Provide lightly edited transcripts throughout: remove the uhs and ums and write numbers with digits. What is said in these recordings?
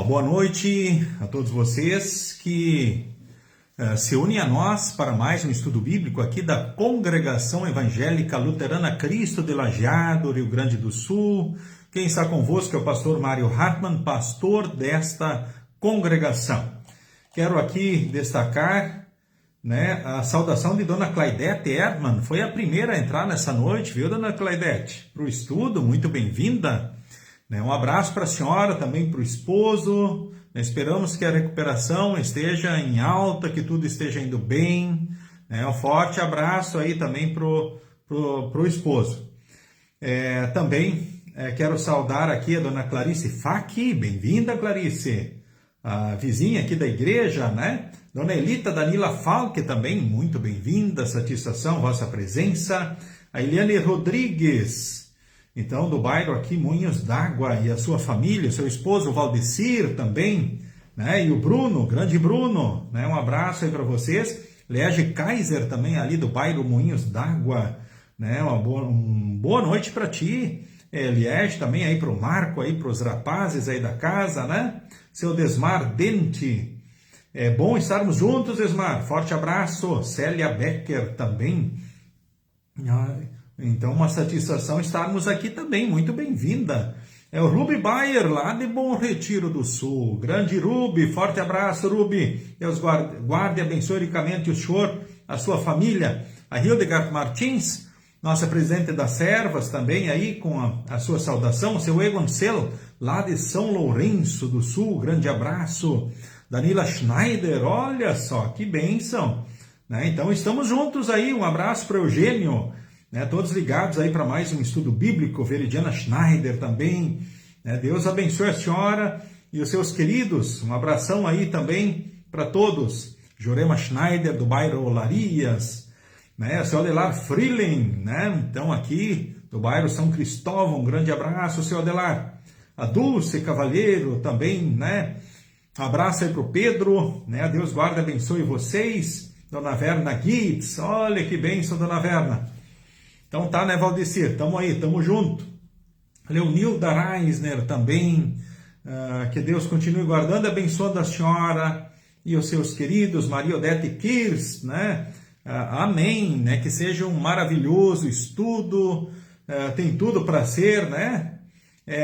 Boa noite a todos vocês que se unem a nós para mais um estudo bíblico aqui da Congregação Evangélica Luterana Cristo de Lajeado, Rio Grande do Sul. Quem está convosco é o pastor Mário Hartmann, pastor desta congregação. Quero aqui destacar a saudação de Dona Claudete Erdmann. Foi a primeira a entrar nessa noite, viu, Dona Claudete? Para o estudo, muito bem-vinda. Um abraço para a senhora, também para o esposo. Esperamos que a recuperação esteja em alta, que tudo esteja indo bem. Um forte abraço aí também para o esposo. Também quero saudar aqui a Dona Clarice Faki. Bem-vinda, Clarice. A vizinha aqui da igreja, né? Dona Elita Danila Falque também, muito bem-vinda. Satisfação, vossa presença. A Eliane Rodrigues. Então, do bairro aqui, Moinhos d'Água, e a sua família, seu esposo Valdecir também, e o Bruno, grande Bruno, um abraço aí para vocês. Liege Kaiser também, ali do bairro Moinhos d'Água, uma boa noite para ti. Liege também aí para o Marco, aí para os rapazes aí da casa, Seu Desmar Dente, é bom estarmos juntos, Desmar, forte abraço. Célia Becker também, então, uma satisfação estarmos aqui também, muito bem-vinda. É o Ruby Bayer, lá de Bom Retiro do Sul. Grande Ruby, forte abraço, Ruby. Deus guarde e abençoe ricamente o senhor, a sua família. A Hildegard Martins, nossa presidente das servas, também aí com a sua saudação. O seu Egon Sell, lá de São Lourenço do Sul, grande abraço. Danila Schneider, olha só, que bênção. Então, estamos juntos aí, um abraço para o Eugênio. Todos ligados aí para mais um estudo bíblico. Veridiana Schneider também, Deus abençoe a senhora e os seus queridos, um abração aí também para todos. Jorema Schneider do bairro Olarias, a senhora Adelar Freeling, então aqui do bairro São Cristóvão, um grande abraço, seu Adelar. A Dulce Cavalheiro também, um abraço aí para o Pedro, Deus guarde e abençoe vocês. Dona Verna Guitz, olha que bênção, Dona Verna. Então tá, Valdecir? Tamo aí, tamo junto. Leonilda Reisner também, que Deus continue guardando e abençoando a senhora e os seus queridos. Maria Odete Kirs, amém, que seja um maravilhoso estudo, tem tudo para ser,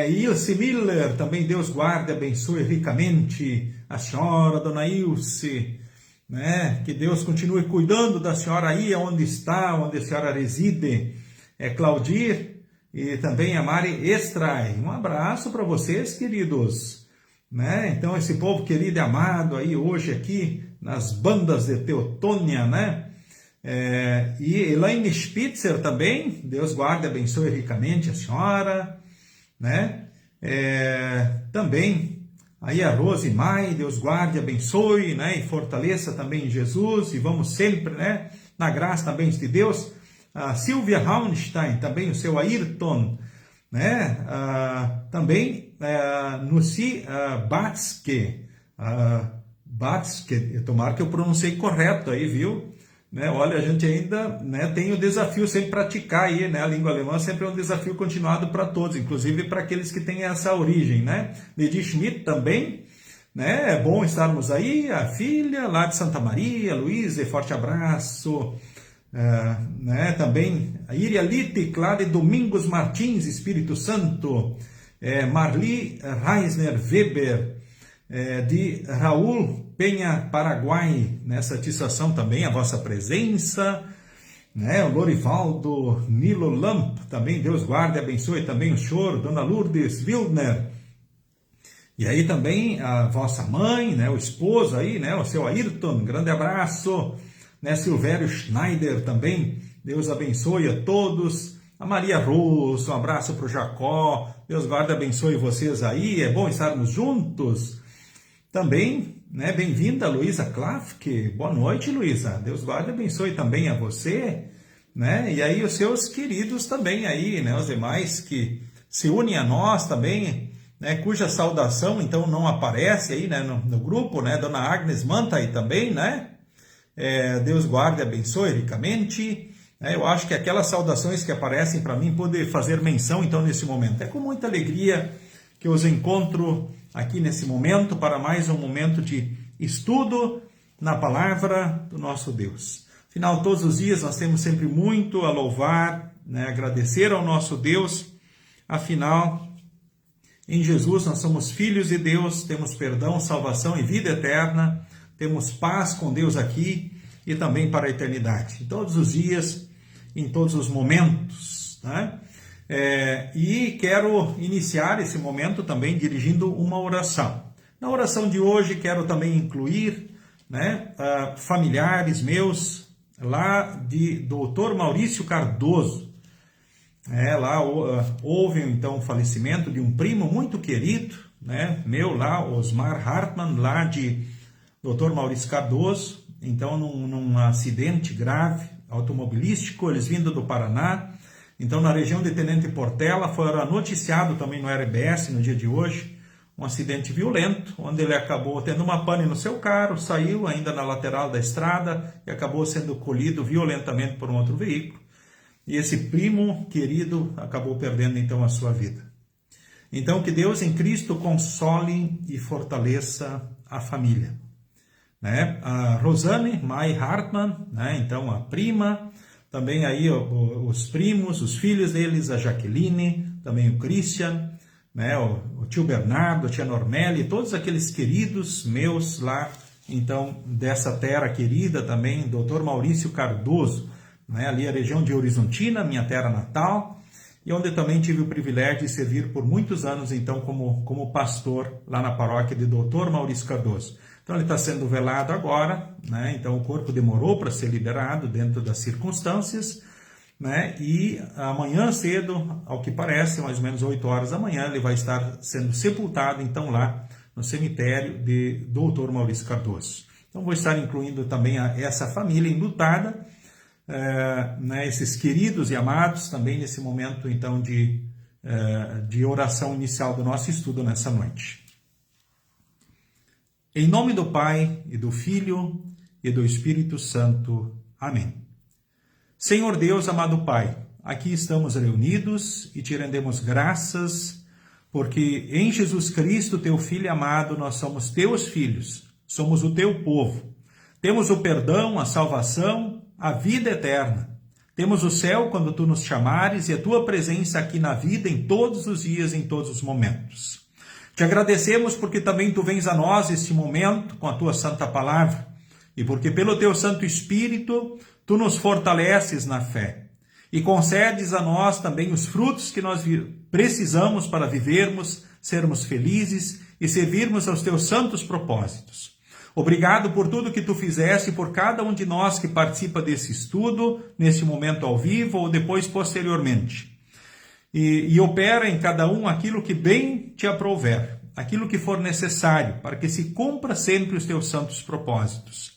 Ilse Miller, também Deus guarde e abençoe ricamente a senhora, Dona Ilse, que Deus continue cuidando da senhora aí onde está, onde a senhora reside. Claudir e também a Mari Estrai, um abraço para vocês, queridos. Então esse povo querido e amado aí hoje aqui nas bandas de Teotônia, né? E Elaine Spitzer também, Deus guarde e abençoe ricamente a senhora, né? Também aí a Rose Mai, Deus guarde, abençoe, né? E fortaleça também em Jesus, e vamos sempre, né? Na graça, na bênção de Deus. A Silvia Raunstein, também o seu Ayrton, né? Também Nussi Batske, tomara que eu pronunciei correto aí, viu? Né? Olha, a gente ainda, né, tem o desafio sempre praticar aí, né? A língua alemã sempre é um desafio continuado para todos, inclusive para aqueles que têm essa origem, né? Lady Schmidt também, né? É bom estarmos aí, a filha lá de Santa Maria, Luísa, forte abraço. Né? Também a Iria Litic, lá de Domingos Martins, Espírito Santo. Marli Reisner Weber, de Raul Penha, Paraguai, nessa atiçação também a vossa presença, né? O Lorivaldo Nilo Lamp, também Deus guarde e abençoe também o choro, Dona Lourdes Wildner, e aí também a vossa mãe, né? O esposo aí, né? O seu Ayrton, grande abraço, né? Silvério Schneider também, Deus abençoe a todos. A Maria Russo, um abraço para o Jacó, Deus guarde e abençoe vocês aí, é bom estarmos juntos. Também, né, bem-vinda Luísa Klafke, boa noite Luísa, Deus guarde e abençoe também a você, né, e aí os seus queridos também aí, né, os demais que se unem a nós também, né, cuja saudação então não aparece aí, né, no grupo, né, Dona Agnes Manta aí também, né, Deus guarde e abençoe ricamente. Eu acho que aquelas saudações que aparecem para mim poder fazer menção então nesse momento, é com muita alegria que eu os encontro aqui nesse momento, para mais um momento de estudo na palavra do nosso Deus. Afinal, todos os dias nós temos sempre muito a louvar, né, agradecer ao nosso Deus. Afinal, em Jesus nós somos filhos de Deus, temos perdão, salvação e vida eterna, temos paz com Deus aqui e também para a eternidade. Todos os dias, em todos os momentos, né? E quero iniciar esse momento também dirigindo uma oração. Na oração de hoje quero também incluir, né, familiares meus lá de Dr. Maurício Cardoso. Lá houve então o falecimento de um primo muito querido, né, meu lá, Osmar Hartmann, lá de Dr. Maurício Cardoso. Então num acidente grave automobilístico, eles vindo do Paraná. Então, na região de Tenente Portela, foi noticiado também no RBS no dia de hoje, um acidente violento, onde ele acabou tendo uma pane no seu carro, saiu ainda na lateral da estrada e acabou sendo colhido violentamente por um outro veículo. E esse primo querido acabou perdendo então a sua vida. Então, que Deus em Cristo console e fortaleça a família. Né? A Rosane Mai Hartmann, né? Então a prima, também aí os primos, os filhos deles, a Jaqueline, também o Christian, né? O tio Bernardo, a tia Normelli, todos aqueles queridos meus lá, então, dessa terra querida também, Dr. Maurício Cardoso, né? Ali a região de Horizontina, minha terra natal, e onde também tive o privilégio de servir por muitos anos, então, como pastor lá na paróquia de Dr. Maurício Cardoso. Então, ele está sendo velado agora, né? Então o corpo demorou para ser liberado dentro das circunstâncias, né? E amanhã cedo, ao que parece, mais ou menos 8 horas da manhã, ele vai estar sendo sepultado, então, lá no cemitério de Dr. Maurício Cardoso. Então, vou estar incluindo também essa família enlutada, né? Esses queridos e amados também nesse momento, então, de oração inicial do nosso estudo nessa noite. Em nome do Pai, e do Filho, e do Espírito Santo. Amém. Senhor Deus, amado Pai, aqui estamos reunidos e te rendemos graças, porque em Jesus Cristo, teu Filho amado, nós somos teus filhos, somos o teu povo. Temos o perdão, a salvação, a vida eterna. Temos o céu quando tu nos chamares e a tua presença aqui na vida em todos os dias, em todos os momentos. Te agradecemos porque também tu vens a nós este momento com a tua santa palavra e porque pelo teu Santo Espírito tu nos fortaleces na fé e concedes a nós também os frutos que nós precisamos para vivermos, sermos felizes e servirmos aos teus santos propósitos. Obrigado por tudo que tu fizeste, por cada um de nós que participa desse estudo, nesse momento ao vivo ou depois posteriormente. E opera em cada um aquilo que bem te aprouver, aquilo que for necessário, para que se cumpra sempre os teus santos propósitos.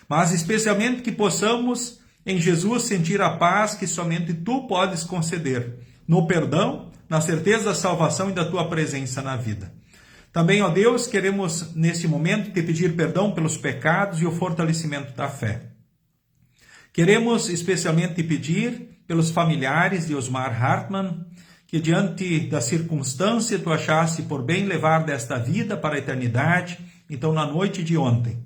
Mas especialmente que possamos em Jesus sentir a paz que somente tu podes conceder, no perdão, na certeza da salvação e da tua presença na vida. Também, ó Deus, queremos neste momento te pedir perdão pelos pecados e o fortalecimento da fé. Queremos especialmente te pedir pelos familiares de Osmar Hartmann, que diante da circunstância tu achaste por bem levar desta vida para a eternidade, então na noite de ontem.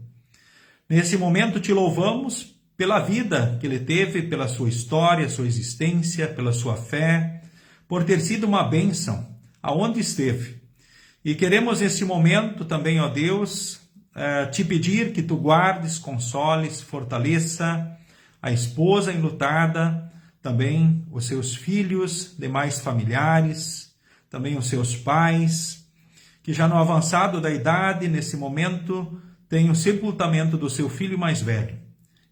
Nesse momento te louvamos pela vida que ele teve, pela sua história, sua existência, pela sua fé, por ter sido uma bênção aonde esteve. E queremos nesse momento também, ó Deus, te pedir que tu guardes, consoles, fortaleça a esposa enlutada, também os seus filhos, demais familiares, também os seus pais, que já no avançado da idade, nesse momento, tem o sepultamento do seu filho mais velho.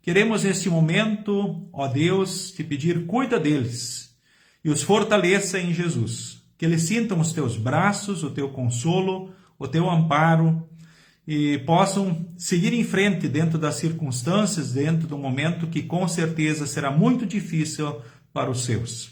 Queremos neste momento, ó Deus, te pedir, cuida deles e os fortaleça em Jesus, que eles sintam os teus braços, o teu consolo, o teu amparo e possam seguir em frente dentro das circunstâncias, dentro do momento que com certeza será muito difícil para os seus.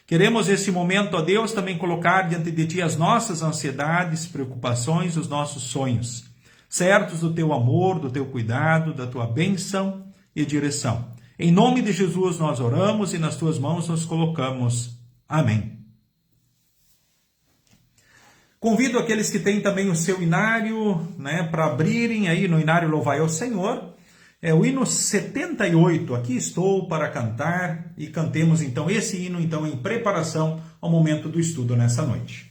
Queremos nesse momento, ó Deus, também colocar diante de ti as nossas ansiedades, preocupações, os nossos sonhos, certos do teu amor, do teu cuidado, da tua bênção e direção. Em nome de Jesus nós oramos e nas tuas mãos nos colocamos. Amém. Convido aqueles que têm também o seu inário, para abrirem aí no inário Louvai ao Senhor. É o hino 78, aqui estou para cantar, e cantemos então esse hino então em preparação ao momento do estudo nessa noite.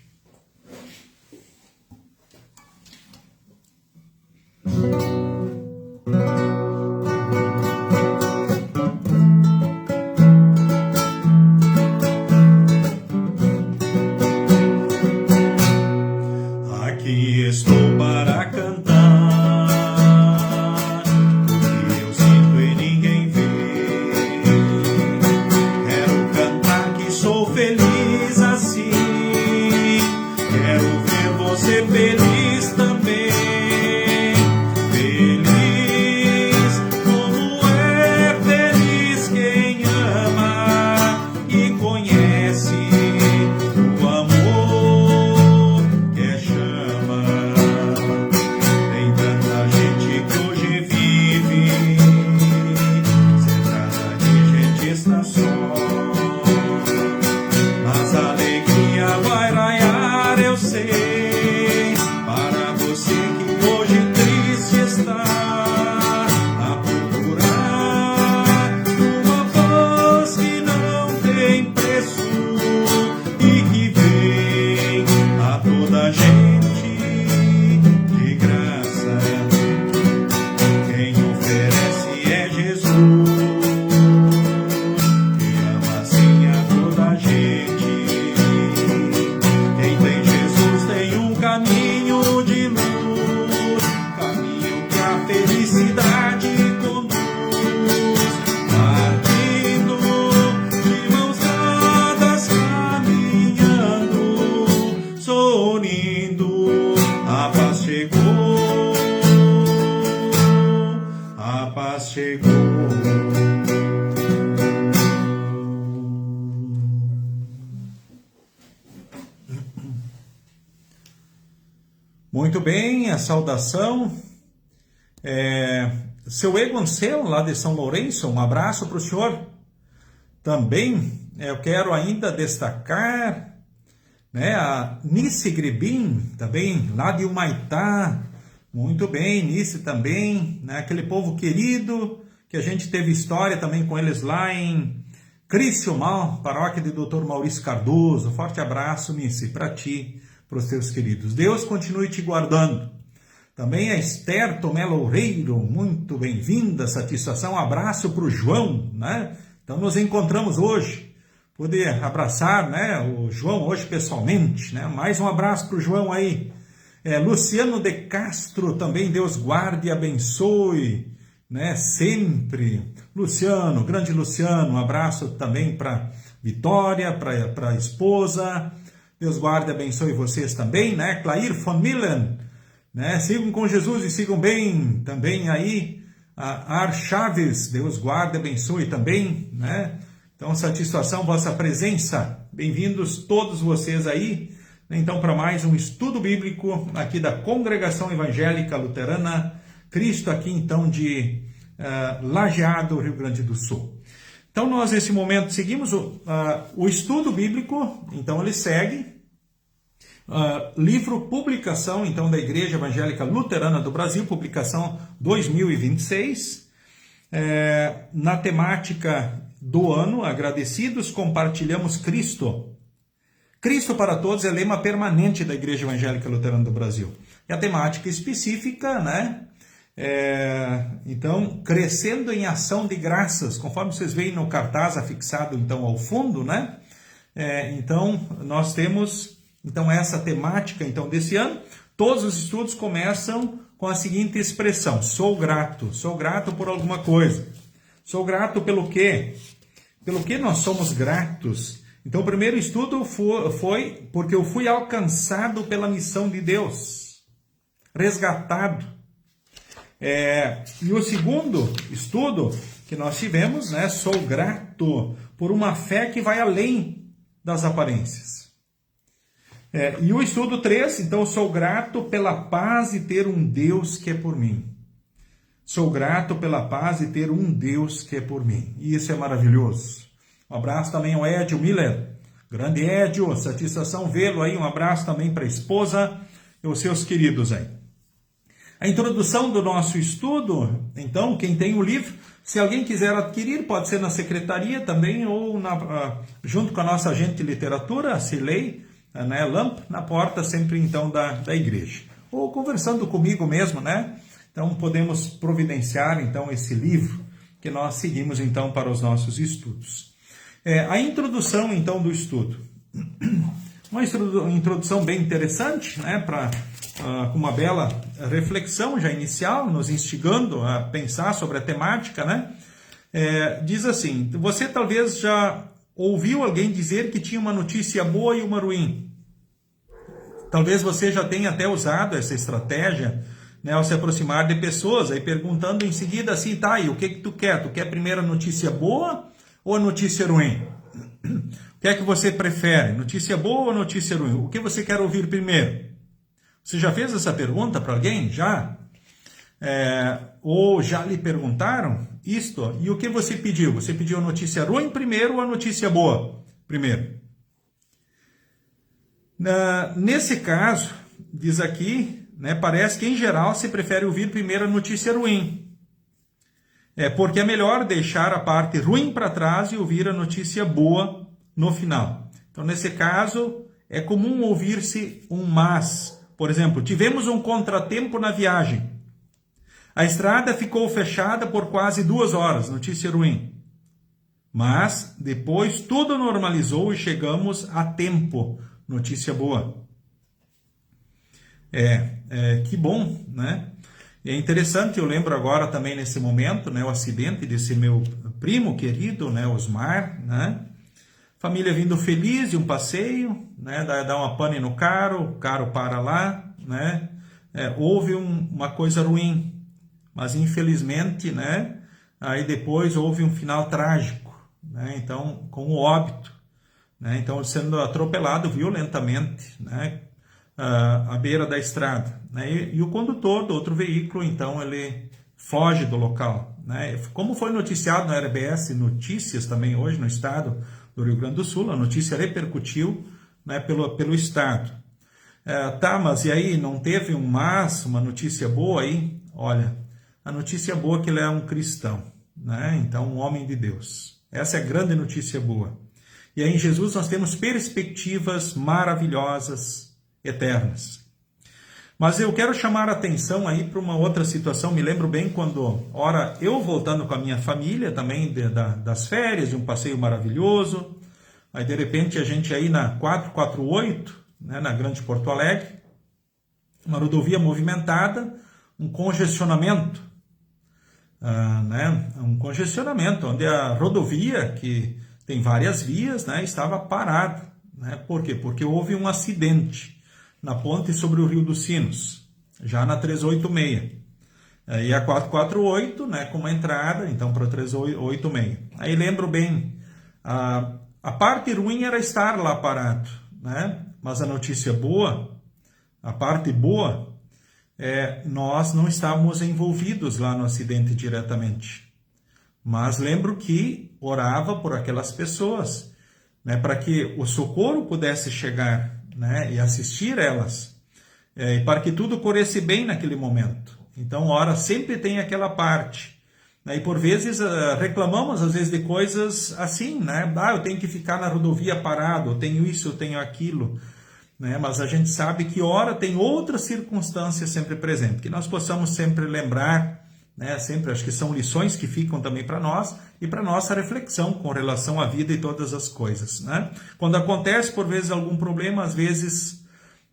Muito bem, a saudação. Seu Egon Seu, lá de São Lourenço, um abraço para o senhor. Também eu quero ainda destacar a Nice Gribin, também lá de Humaitá. Muito bem, Nice também, aquele povo querido, que a gente teve história também com eles lá em Criciúmal, paróquia de Dr. Maurício Cardoso. Forte abraço, Nice, para ti, para os teus queridos. Deus continue te guardando. Também a Esther Tomé Loureiro, muito bem-vinda, satisfação, um abraço para o João, Então nos encontramos hoje, poder abraçar, o João hoje pessoalmente, Mais um abraço para o João aí. Luciano de Castro também, Deus guarde e abençoe, né, sempre. Luciano, grande Luciano, um abraço também para Vitória, para a esposa. Deus guarde e abençoe vocês também, né? Clair von Millen, né? Sigam com Jesus e sigam bem também aí. A Ar Chaves, Deus guarde e abençoe também, né? Então, satisfação, vossa presença. Bem-vindos todos vocês aí, então, para mais um estudo bíblico aqui da Congregação Evangélica Luterana Cristo, aqui então de Lajeado, Rio Grande do Sul. Então, nós nesse momento seguimos o estudo bíblico, então ele segue. Livro Publicação, então, da Igreja Evangélica Luterana do Brasil, publicação 2026, na temática do ano, agradecidos, compartilhamos Cristo. Cristo para todos é lema permanente da Igreja Evangélica Luterana do Brasil. E a temática específica, né? Então, crescendo em ação de graças, conforme vocês veem no cartaz afixado então ao fundo, né? Então, nós temos então essa temática então desse ano. Todos os estudos começam com a seguinte expressão: sou grato por alguma coisa. Sou grato pelo quê? Pelo que nós somos gratos? Então, o primeiro estudo foi porque eu fui alcançado pela missão de Deus, resgatado. E o segundo estudo que nós tivemos, né, sou grato por uma fé que vai além das aparências. E o estudo 3, então, sou grato pela paz e ter um Deus que é por mim. Sou grato pela paz e ter um Deus que é por mim. E isso é maravilhoso. Um abraço também ao Edio Miller. Grande Edio, satisfação vê-lo aí. Um abraço também para a esposa e os seus queridos aí. A introdução do nosso estudo, então, quem tem o livro, se alguém quiser adquirir, pode ser na secretaria também ou junto com a nossa agente de literatura, a Cirlei, né, Lamp, na porta sempre então da igreja. Ou conversando comigo mesmo, né? Então, podemos providenciar, então, esse livro que nós seguimos, então, para os nossos estudos. A introdução, então, do estudo. Uma introdução bem interessante, né, com uma bela reflexão já inicial, nos instigando a pensar sobre a temática, né? Diz assim: você talvez já ouviu alguém dizer que tinha uma notícia boa e uma ruim. Talvez você já tenha até usado essa estratégia, né, ao se aproximar de pessoas, aí perguntando em seguida assim: tá, e o que tu quer? Tu quer primeiro a notícia boa ou a notícia ruim? O que é que você prefere? Notícia boa ou notícia ruim? O que você quer ouvir primeiro? Você já fez essa pergunta para alguém? Já? Ou já lhe perguntaram isto? E o que você pediu? Você pediu a notícia ruim primeiro ou a notícia boa primeiro? Nesse caso, diz aqui, né, parece que em geral se prefere ouvir primeiro a notícia ruim. Porque é melhor deixar a parte ruim para trás e ouvir a notícia boa no final. Então, nesse caso, é comum ouvir-se um mas. Por exemplo, tivemos um contratempo na viagem. A estrada ficou fechada por quase 2 horas, notícia ruim. Mas, depois, tudo normalizou e chegamos a tempo, notícia boa. Que bom, né? É interessante, eu lembro agora também nesse momento, né, o acidente desse meu primo querido, né, Osmar, né? Família vindo feliz de um passeio, né, dá uma pane no carro, o carro para lá, né? Houve uma coisa ruim, mas infelizmente, né, aí depois houve um final trágico, né? Então, com o óbito, né? Então, sendo atropelado violentamente, né, à beira da estrada, né? E o condutor do outro veículo, então, ele foge do local, né? Como foi noticiado na RBS Notícias também hoje no estado do Rio Grande do Sul, a notícia repercutiu, né, pelo estado. Mas e aí, não teve uma notícia boa aí? Olha, a notícia boa é que ele é um cristão, né? Então, um homem de Deus. Essa é a grande notícia boa. E aí em Jesus nós temos perspectivas maravilhosas, eternas. Mas eu quero chamar a atenção aí para uma outra situação. Me lembro bem quando, eu voltando com a minha família também das férias, de um passeio maravilhoso. Aí de repente a gente aí na 448, né, na Grande Porto Alegre, uma rodovia movimentada, um congestionamento, um congestionamento, onde a rodovia, que tem várias vias, né, estava parada. Né? Por quê? Porque houve um acidente na ponte sobre o Rio dos Sinos, já na 386. E a 448, né, com uma entrada, então, para a 386. Aí lembro bem, a parte ruim era estar lá parado, né? Mas a notícia boa, a parte boa, nós não estávamos envolvidos lá no acidente diretamente. Mas lembro que orava por aquelas pessoas, né, para que o socorro pudesse chegar, né, e assistir elas, e para que tudo corresse bem naquele momento. Então, ora, sempre tem aquela parte. Né, e por vezes reclamamos, às vezes, de coisas assim, né? Eu tenho que ficar na rodovia parado, eu tenho isso, eu tenho aquilo. Né? Mas a gente sabe que, ora, tem outras circunstâncias sempre presentes, que nós possamos sempre lembrar, né? Sempre, acho que são lições que ficam também para nós e para nossa reflexão com relação à vida e todas as coisas. Né? Quando acontece, por vezes, algum problema, às vezes,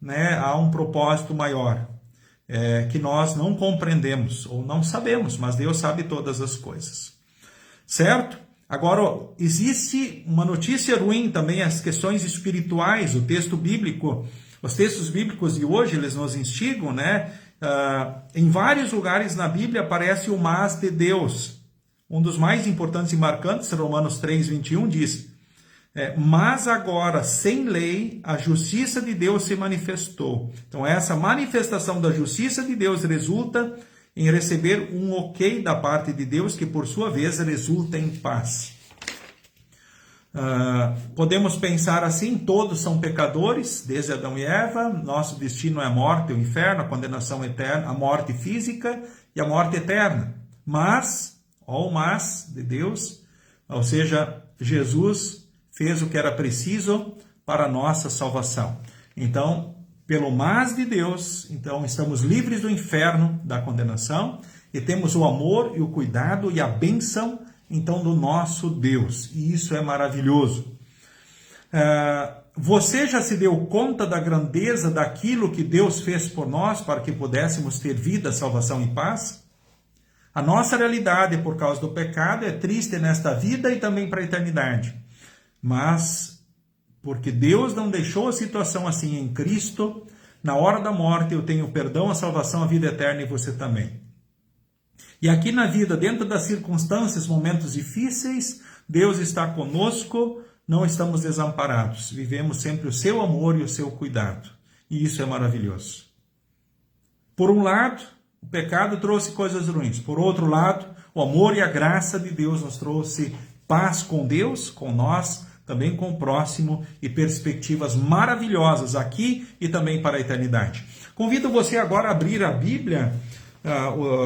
né, há um propósito maior, que nós não compreendemos ou não sabemos, mas Deus sabe todas as coisas. Certo? Agora, existe uma notícia ruim também, as questões espirituais, o texto bíblico, os textos bíblicos de hoje, eles nos instigam, né? Em vários lugares na Bíblia aparece o mas de Deus. Um dos mais importantes e marcantes, Romanos 3:21, diz: mas agora, sem lei, a justiça de Deus se manifestou. Então, essa manifestação da justiça de Deus resulta em receber um ok da parte de Deus, que por sua vez resulta em paz. Podemos pensar assim: todos são pecadores, desde Adão e Eva, nosso destino é a morte, o inferno, a condenação eterna, a morte física e a morte eterna. Mas, o mas de Deus, ou seja, Jesus fez o que era preciso para a nossa salvação. Então, pelo mas de Deus, então estamos livres do inferno, da condenação, e temos o amor e o cuidado e a bênção, então, do nosso Deus. E isso é maravilhoso. Você já se deu conta da grandeza daquilo que Deus fez por nós para que pudéssemos ter vida, salvação e paz? A nossa realidade, por causa do pecado, é triste nesta vida e também para a eternidade. Mas, porque Deus não deixou a situação assim em Cristo, na hora da morte eu tenho perdão, a salvação, a vida eterna, e você também. E aqui na vida, dentro das circunstâncias, momentos difíceis, Deus está conosco, não estamos desamparados. Vivemos sempre o seu amor e o seu cuidado. E isso é maravilhoso. Por um lado, o pecado trouxe coisas ruins. Por outro lado, o amor e a graça de Deus nos trouxe paz com Deus, com nós, também com o próximo, e perspectivas maravilhosas aqui e também para a eternidade. Convido você agora a abrir a Bíblia,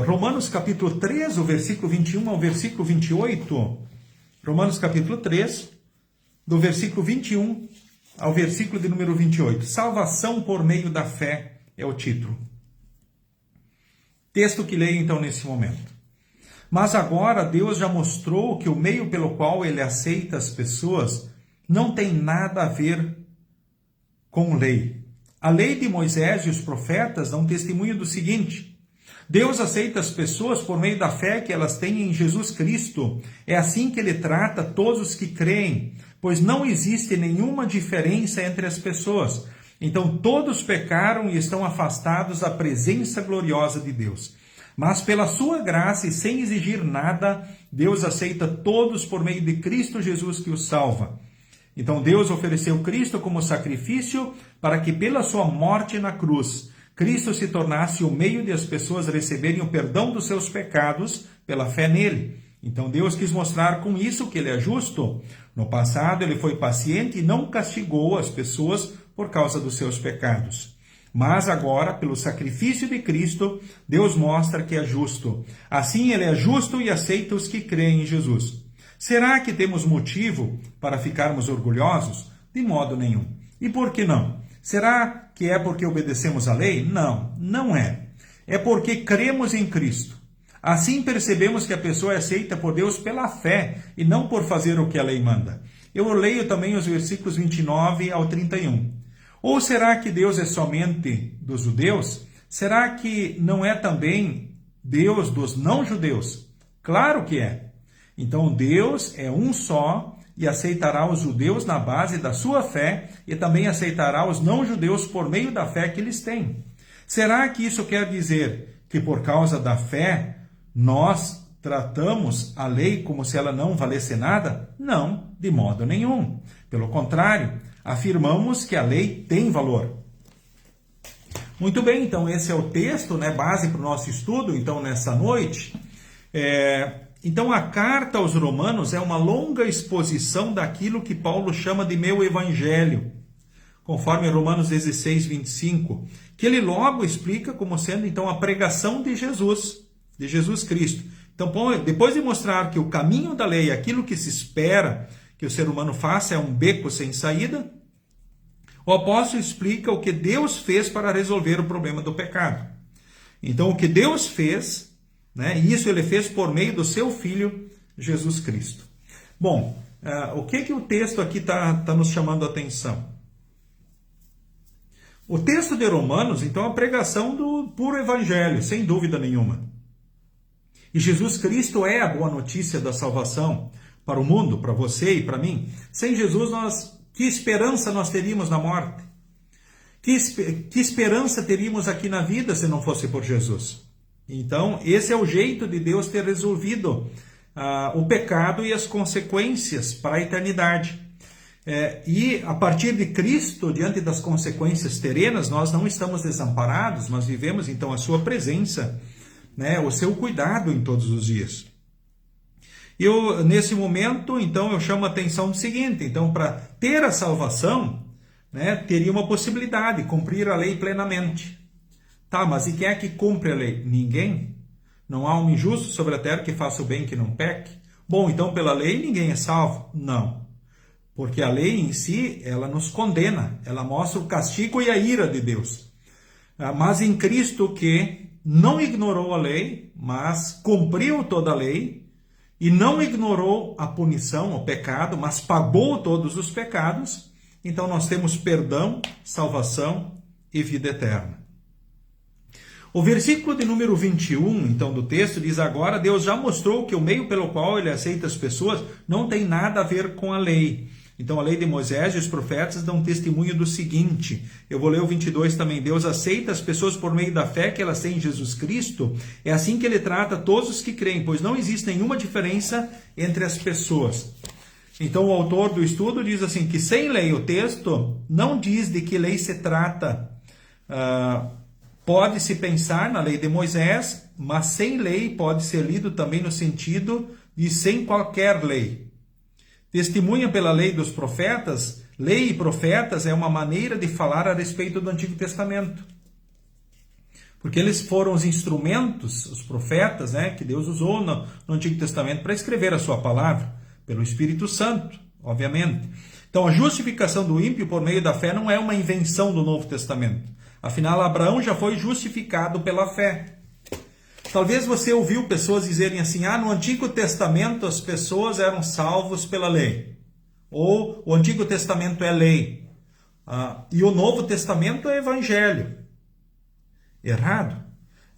Romanos capítulo 3, o versículo 21 ao versículo 28. Romanos capítulo 3, do versículo 21 ao versículo de número 28. Salvação por meio da fé é o título. Texto que leio então nesse momento. Mas agora Deus já mostrou que o meio pelo qual ele aceita as pessoas não tem nada a ver com lei. A lei de Moisés e os profetas dão testemunho do seguinte: Deus aceita as pessoas por meio da fé que elas têm em Jesus Cristo. É assim que ele trata todos os que creem, pois não existe nenhuma diferença entre as pessoas. Então todos pecaram e estão afastados da presença gloriosa de Deus. Mas pela sua graça e sem exigir nada, Deus aceita todos por meio de Cristo Jesus que os salva. Então Deus ofereceu Cristo como sacrifício para que pela sua morte na cruz, Cristo se tornasse o meio de as pessoas receberem o perdão dos seus pecados pela fé nele. Então Deus quis mostrar com isso que ele é justo. No passado ele foi paciente e não castigou as pessoas por causa dos seus pecados. Mas agora, pelo sacrifício de Cristo, Deus mostra que é justo. Assim, ele é justo e aceita os que creem em Jesus. Será que temos motivo para ficarmos orgulhosos? De modo nenhum. E por que não? Será que é porque obedecemos à lei? Não, não é. É porque cremos em Cristo. Assim percebemos que a pessoa é aceita por Deus pela fé e não por fazer o que a lei manda. Eu leio também os versículos 29 ao 31. Ou será que Deus é somente dos judeus? Será que não é também Deus dos não-judeus? Claro que é. Então Deus é um só e aceitará os judeus na base da sua fé e também aceitará os não-judeus por meio da fé que eles têm. Será que isso quer dizer que por causa da fé nós tratamos a lei como se ela não valesse nada? Não, de modo nenhum. Pelo contrário, afirmamos que a lei tem valor. Muito bem, então esse é o texto, né, base para o nosso estudo, então, nessa noite. Então, a carta aos Romanos é uma longa exposição daquilo que Paulo chama de meu evangelho, conforme Romanos 16, 25, que ele logo explica como sendo, então, a pregação de Jesus Cristo. Então, depois de mostrar que o caminho da lei, aquilo que se espera que o ser humano faça, é um beco sem saída, o apóstolo explica o que Deus fez para resolver o problema do pecado. Então, o que Deus fez, né, isso ele fez por meio do seu Filho, Jesus Cristo. Bom, o que o texto aqui está nos chamando a atenção? O texto de Romanos, então, é a pregação do puro evangelho, sem dúvida nenhuma. E Jesus Cristo é a boa notícia da salvação para o mundo, para você e para mim. Sem Jesus, que esperança nós teríamos na morte? Que esperança teríamos aqui na vida se não fosse por Jesus? Então, esse é o jeito de Deus ter resolvido o pecado e as consequências para a eternidade. E a partir de Cristo, diante das consequências terrenas, nós não estamos desamparados, mas vivemos então a sua presença, né, o seu cuidado em todos os dias. Nesse momento, então, eu chamo a atenção do seguinte: então, para ter a salvação, né, teria uma possibilidade, cumprir a lei plenamente. Tá, mas e quem é que cumpre a lei? Ninguém. Não há um injusto sobre a terra que faça o bem que não peque. Bom, então pela lei ninguém é salvo? Não. Porque a lei em si, ela nos condena, ela mostra o castigo e a ira de Deus. Mas em Cristo, que não ignorou a lei, mas cumpriu toda a lei, e não ignorou a punição, o pecado, mas pagou todos os pecados, então nós temos perdão, salvação e vida eterna. O versículo de número 21, então, do texto, diz: agora Deus já mostrou que o meio pelo qual ele aceita as pessoas não tem nada a ver com a lei. Então, a lei de Moisés e os profetas dão testemunho do seguinte. Eu vou ler o 22 também. Deus aceita as pessoas por meio da fé que elas têm em Jesus Cristo. É assim que ele trata todos os que creem, pois não existe nenhuma diferença entre as pessoas. Então, o autor do estudo diz assim, que sem lei, o texto não diz de que lei se trata. Pode-se pensar na lei de Moisés, mas sem lei pode ser lido também no sentido de sem qualquer lei. Testemunha pela lei dos profetas, lei e profetas é uma maneira de falar a respeito do Antigo Testamento. Porque eles foram os instrumentos, os profetas, né, que Deus usou no Antigo Testamento para escrever a sua palavra, pelo Espírito Santo, obviamente. Então, a justificação do ímpio por meio da fé não é uma invenção do Novo Testamento. Afinal, Abraão já foi justificado pela fé. Talvez você ouviu pessoas dizerem assim, no Antigo Testamento as pessoas eram salvos pela lei. Ou o Antigo Testamento é lei. E o Novo Testamento é evangelho. Errado.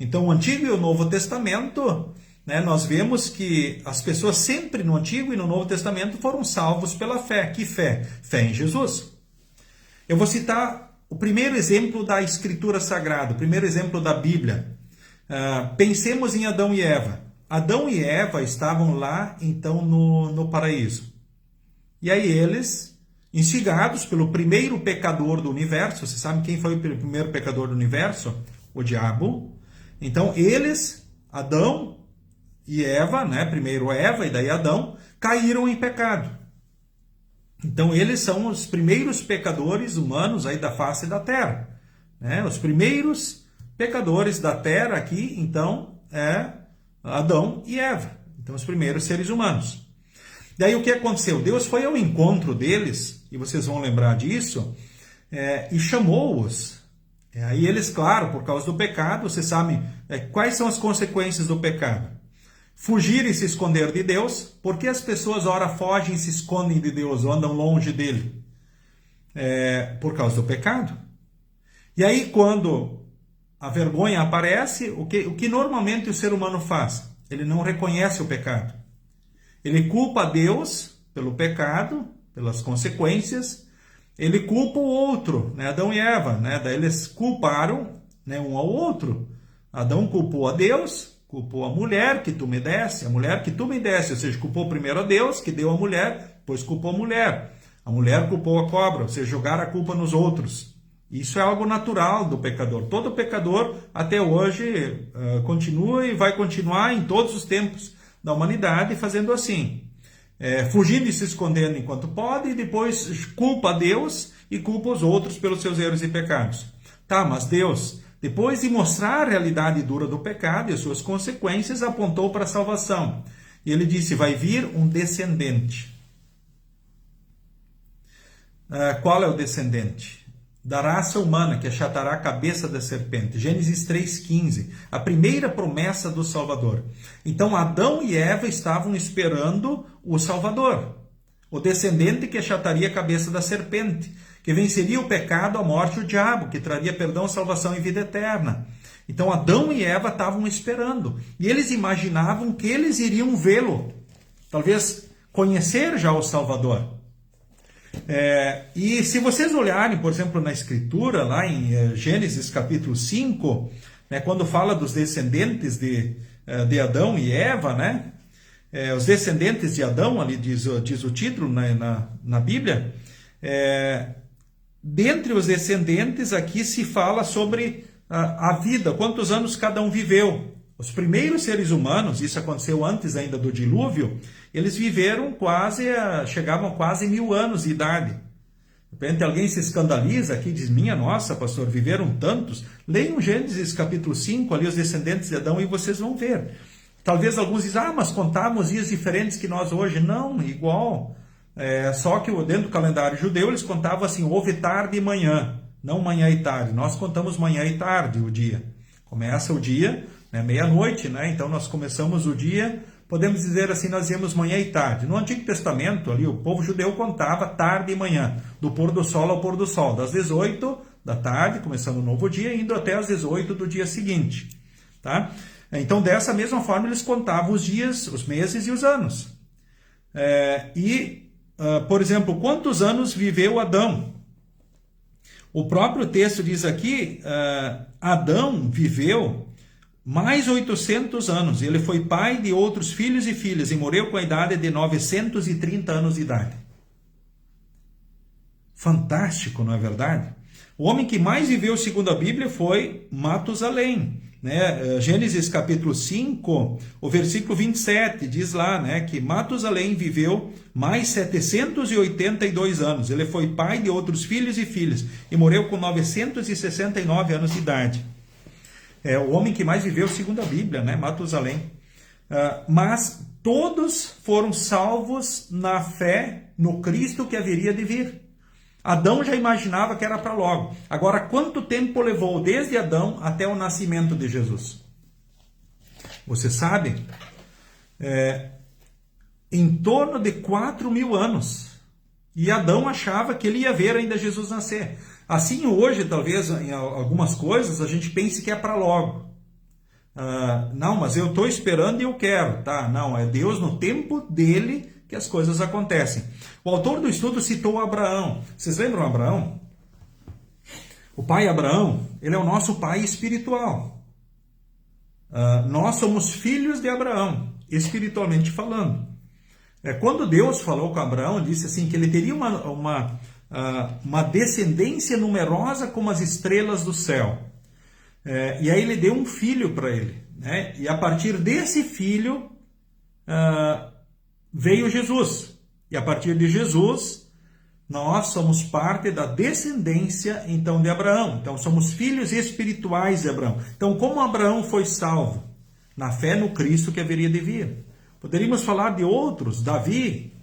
Então, o Antigo e o Novo Testamento, né, nós vemos que as pessoas sempre no Antigo e no Novo Testamento foram salvos pela fé. Que fé? Fé em Jesus. Eu vou citar o primeiro exemplo da Escritura Sagrada, o primeiro exemplo da Bíblia. Pensemos em Adão e Eva. Adão e Eva estavam lá, então, no paraíso. E aí eles, instigados pelo primeiro pecador do universo, você sabe quem foi o primeiro pecador do universo? O diabo. Então, eles, Adão e Eva, né? Primeiro Eva e daí Adão, caíram em pecado. Então, eles são os primeiros pecadores humanos aí da face da terra. Né? Os primeiros pecadores da terra aqui, então, é Adão e Eva. Então, os primeiros seres humanos. Daí, o que aconteceu? Deus foi ao encontro deles, e vocês vão lembrar disso, e chamou-os. Aí eles, claro, por causa do pecado, você sabe quais são as consequências do pecado. Fugir e se esconder de Deus. Porque as pessoas, ora, fogem e se escondem de Deus, ou andam longe dele? Por causa do pecado. E aí, quando a vergonha aparece, o que normalmente o ser humano faz? Ele não reconhece o pecado. Ele culpa a Deus pelo pecado, pelas consequências. Ele culpa o outro, né? Adão e Eva, né? Daí eles culparam, né, um ao outro. Adão culpou a Deus, culpou a mulher que tu me desse, a mulher que tu me desse, ou seja, culpou primeiro a Deus, que deu a mulher, depois culpou a mulher. A mulher culpou a cobra, ou seja, jogar a culpa nos outros. Isso é algo natural do pecador. Todo pecador, até hoje, continua e vai continuar em todos os tempos da humanidade fazendo assim. Fugindo e se escondendo enquanto pode, e depois culpa a Deus e culpa os outros pelos seus erros e pecados. Tá, mas Deus, depois de mostrar a realidade dura do pecado e as suas consequências, apontou para a salvação. E ele disse, vai vir um descendente. Qual é o descendente? Da raça humana, que achatará a cabeça da serpente. Gênesis 3,15. A primeira promessa do Salvador. Então, Adão e Eva estavam esperando o Salvador. O descendente que achataria a cabeça da serpente. Que venceria o pecado, a morte e o diabo. Que traria perdão, salvação e vida eterna. Então, Adão e Eva estavam esperando. E eles imaginavam que eles iriam vê-lo. Talvez conhecer já o Salvador. E se vocês olharem, por exemplo, na Escritura, lá em Gênesis capítulo 5, né, quando fala dos descendentes de Adão e Eva, né, os descendentes de Adão, ali diz o título na Bíblia, dentre os descendentes aqui se fala sobre a vida, quantos anos cada um viveu. Os primeiros seres humanos, isso aconteceu antes ainda do dilúvio, eles viveram chegavam quase 1000 anos de idade. De repente alguém se escandaliza aqui e diz, minha nossa, pastor, viveram tantos. Leiam Gênesis capítulo 5, ali os descendentes de Adão, e vocês vão ver. Talvez alguns dizem, mas contávamos dias diferentes que nós hoje. Não, igual. Só que dentro do calendário judeu eles contavam assim, houve tarde e manhã, não manhã e tarde. Nós contamos manhã e tarde o dia. Começa o dia, né, meia-noite, né? Então nós começamos o dia, podemos dizer assim, nós íamos manhã e tarde. No Antigo Testamento, ali, o povo judeu contava tarde e manhã, do pôr do sol ao pôr do sol, das 18 da tarde, começando o novo dia, indo até as 18 do dia seguinte. Tá? Então, dessa mesma forma, eles contavam os dias, os meses e os anos. Por exemplo, quantos anos viveu Adão? O próprio texto diz aqui, Adão viveu mais 800 anos. Ele foi pai de outros filhos e filhas e morreu com a idade de 930 anos de idade. Fantástico, não é verdade? O homem que mais viveu, segundo a Bíblia, foi Matusalém. Né? Gênesis capítulo 5, o versículo 27, diz lá, né, que Matusalém viveu mais 782 anos. Ele foi pai de outros filhos e filhas e morreu com 969 anos de idade. O homem que mais viveu, segundo a Bíblia, né, Matusalém. Mas todos foram salvos na fé no Cristo que haveria de vir. Adão já imaginava que era para logo. Agora, quanto tempo levou desde Adão até o nascimento de Jesus? Você sabe? Em torno de 4.000 anos. E Adão achava que ele ia ver ainda Jesus nascer. Assim, hoje, talvez, em algumas coisas, a gente pense que é para logo. Não, mas eu estou esperando e eu quero. Tá? Não, é Deus no tempo dele que as coisas acontecem. O autor do estudo citou Abraão. Vocês lembram Abraão? O pai Abraão, ele é o nosso pai espiritual. Nós somos filhos de Abraão, espiritualmente falando. Quando Deus falou com Abraão, disse assim que ele teria uma descendência numerosa como as estrelas do céu. E aí ele deu um filho para ele. Né? E a partir desse filho veio Jesus. E a partir de Jesus, nós somos parte da descendência, então, de Abraão. Então, somos filhos espirituais de Abraão. Então, como Abraão foi salvo? Na fé no Cristo que haveria de vir. Poderíamos falar de outros, Davi,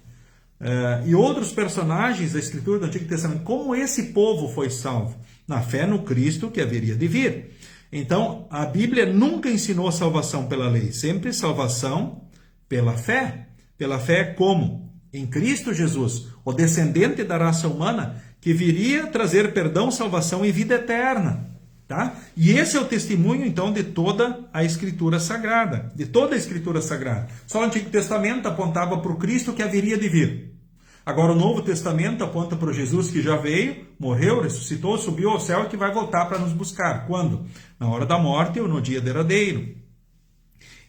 e outros personagens da Escritura do Antigo Testamento. Como esse povo foi salvo? Na fé no Cristo que haveria de vir. Então, a Bíblia nunca ensinou salvação pela lei. Sempre salvação pela fé. Pela fé como? Em Cristo Jesus, o descendente da raça humana, que viria trazer perdão, salvação e vida eterna. Tá? E esse é o testemunho, então, de toda a Escritura Sagrada. De toda a Escritura Sagrada. Só o Antigo Testamento apontava para o Cristo que haveria de vir. Agora o Novo Testamento aponta para o Jesus que já veio, morreu, ressuscitou, subiu ao céu e que vai voltar para nos buscar. Quando? Na hora da morte ou no dia derradeiro.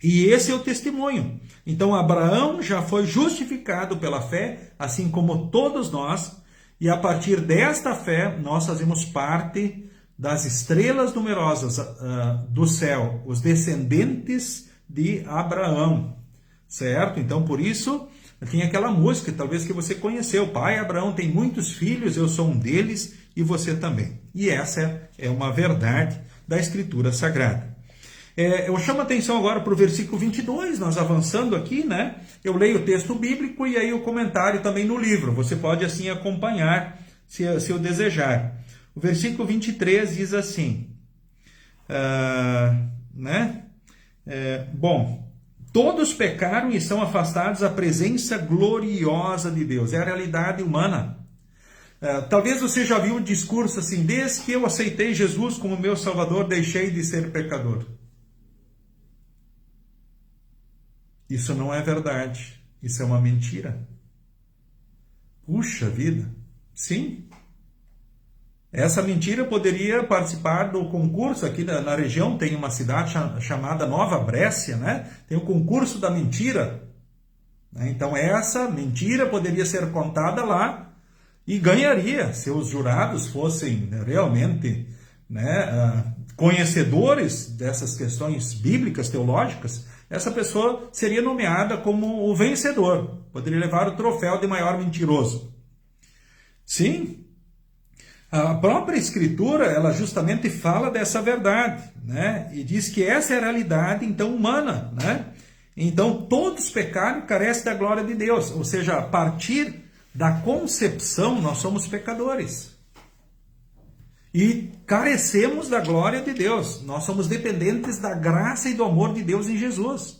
E esse é o testemunho. Então Abraão já foi justificado pela fé, assim como todos nós, e a partir desta fé nós fazemos parte das estrelas numerosas do céu, os descendentes de Abraão, certo? Então, por isso, tem aquela música, talvez que você conheceu, Pai Abraão tem muitos filhos, eu sou um deles e você também. E essa é uma verdade da Escritura Sagrada. Eu chamo a atenção agora para o versículo 22, nós avançando aqui, né? Eu leio o texto bíblico e aí o comentário também no livro, você pode assim acompanhar, se eu desejar. O versículo 23 diz assim, todos pecaram e são afastados da presença gloriosa de Deus. É a realidade humana. Talvez você já viu um discurso assim, desde que eu aceitei Jesus como meu Salvador, deixei de ser pecador. Isso não é verdade. Isso é uma mentira. Puxa vida. Sim. Essa mentira poderia participar do concurso, aqui na região tem uma cidade chamada Nova Brécia, né? Tem o concurso da mentira. Então essa mentira poderia ser contada lá e ganharia, se os jurados fossem realmente, né, conhecedores dessas questões bíblicas, teológicas, essa pessoa seria nomeada como o vencedor, poderia levar o troféu de maior mentiroso. Sim. A própria Escritura, ela justamente fala dessa verdade, né? E diz que essa é a realidade, então, humana, né? Então, todos pecaram e carecem da glória de Deus. Ou seja, a partir da concepção, nós somos pecadores. E carecemos da glória de Deus. Nós somos dependentes da graça e do amor de Deus em Jesus.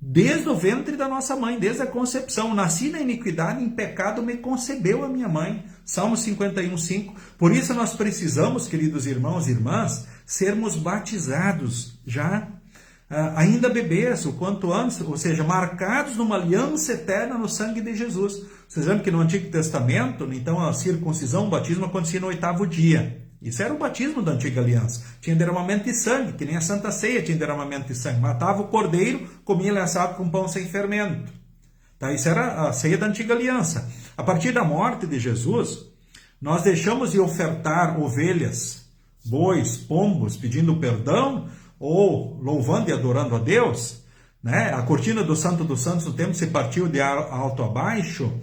Desde o ventre da nossa mãe, desde a concepção. Nasci na iniquidade, em pecado me concebeu a minha mãe. Salmo 51:5. Por isso nós precisamos, queridos irmãos e irmãs, sermos batizados já, ainda bebês, o quanto antes, ou seja, marcados numa aliança eterna no sangue de Jesus. Vocês lembram que no Antigo Testamento, então a circuncisão, o batismo acontecia no 8º dia. Isso era o batismo da antiga aliança. Tinha derramamento de sangue, que nem a Santa Ceia tinha derramamento de sangue. Matava o cordeiro, comia ele assado com pão sem fermento. Tá? Isso era a ceia da antiga aliança. A partir da morte de Jesus, nós deixamos de ofertar ovelhas, bois, pombos, pedindo perdão, ou louvando e adorando a Deus. Né? A cortina do Santo dos Santos no templo se partiu de alto a baixo,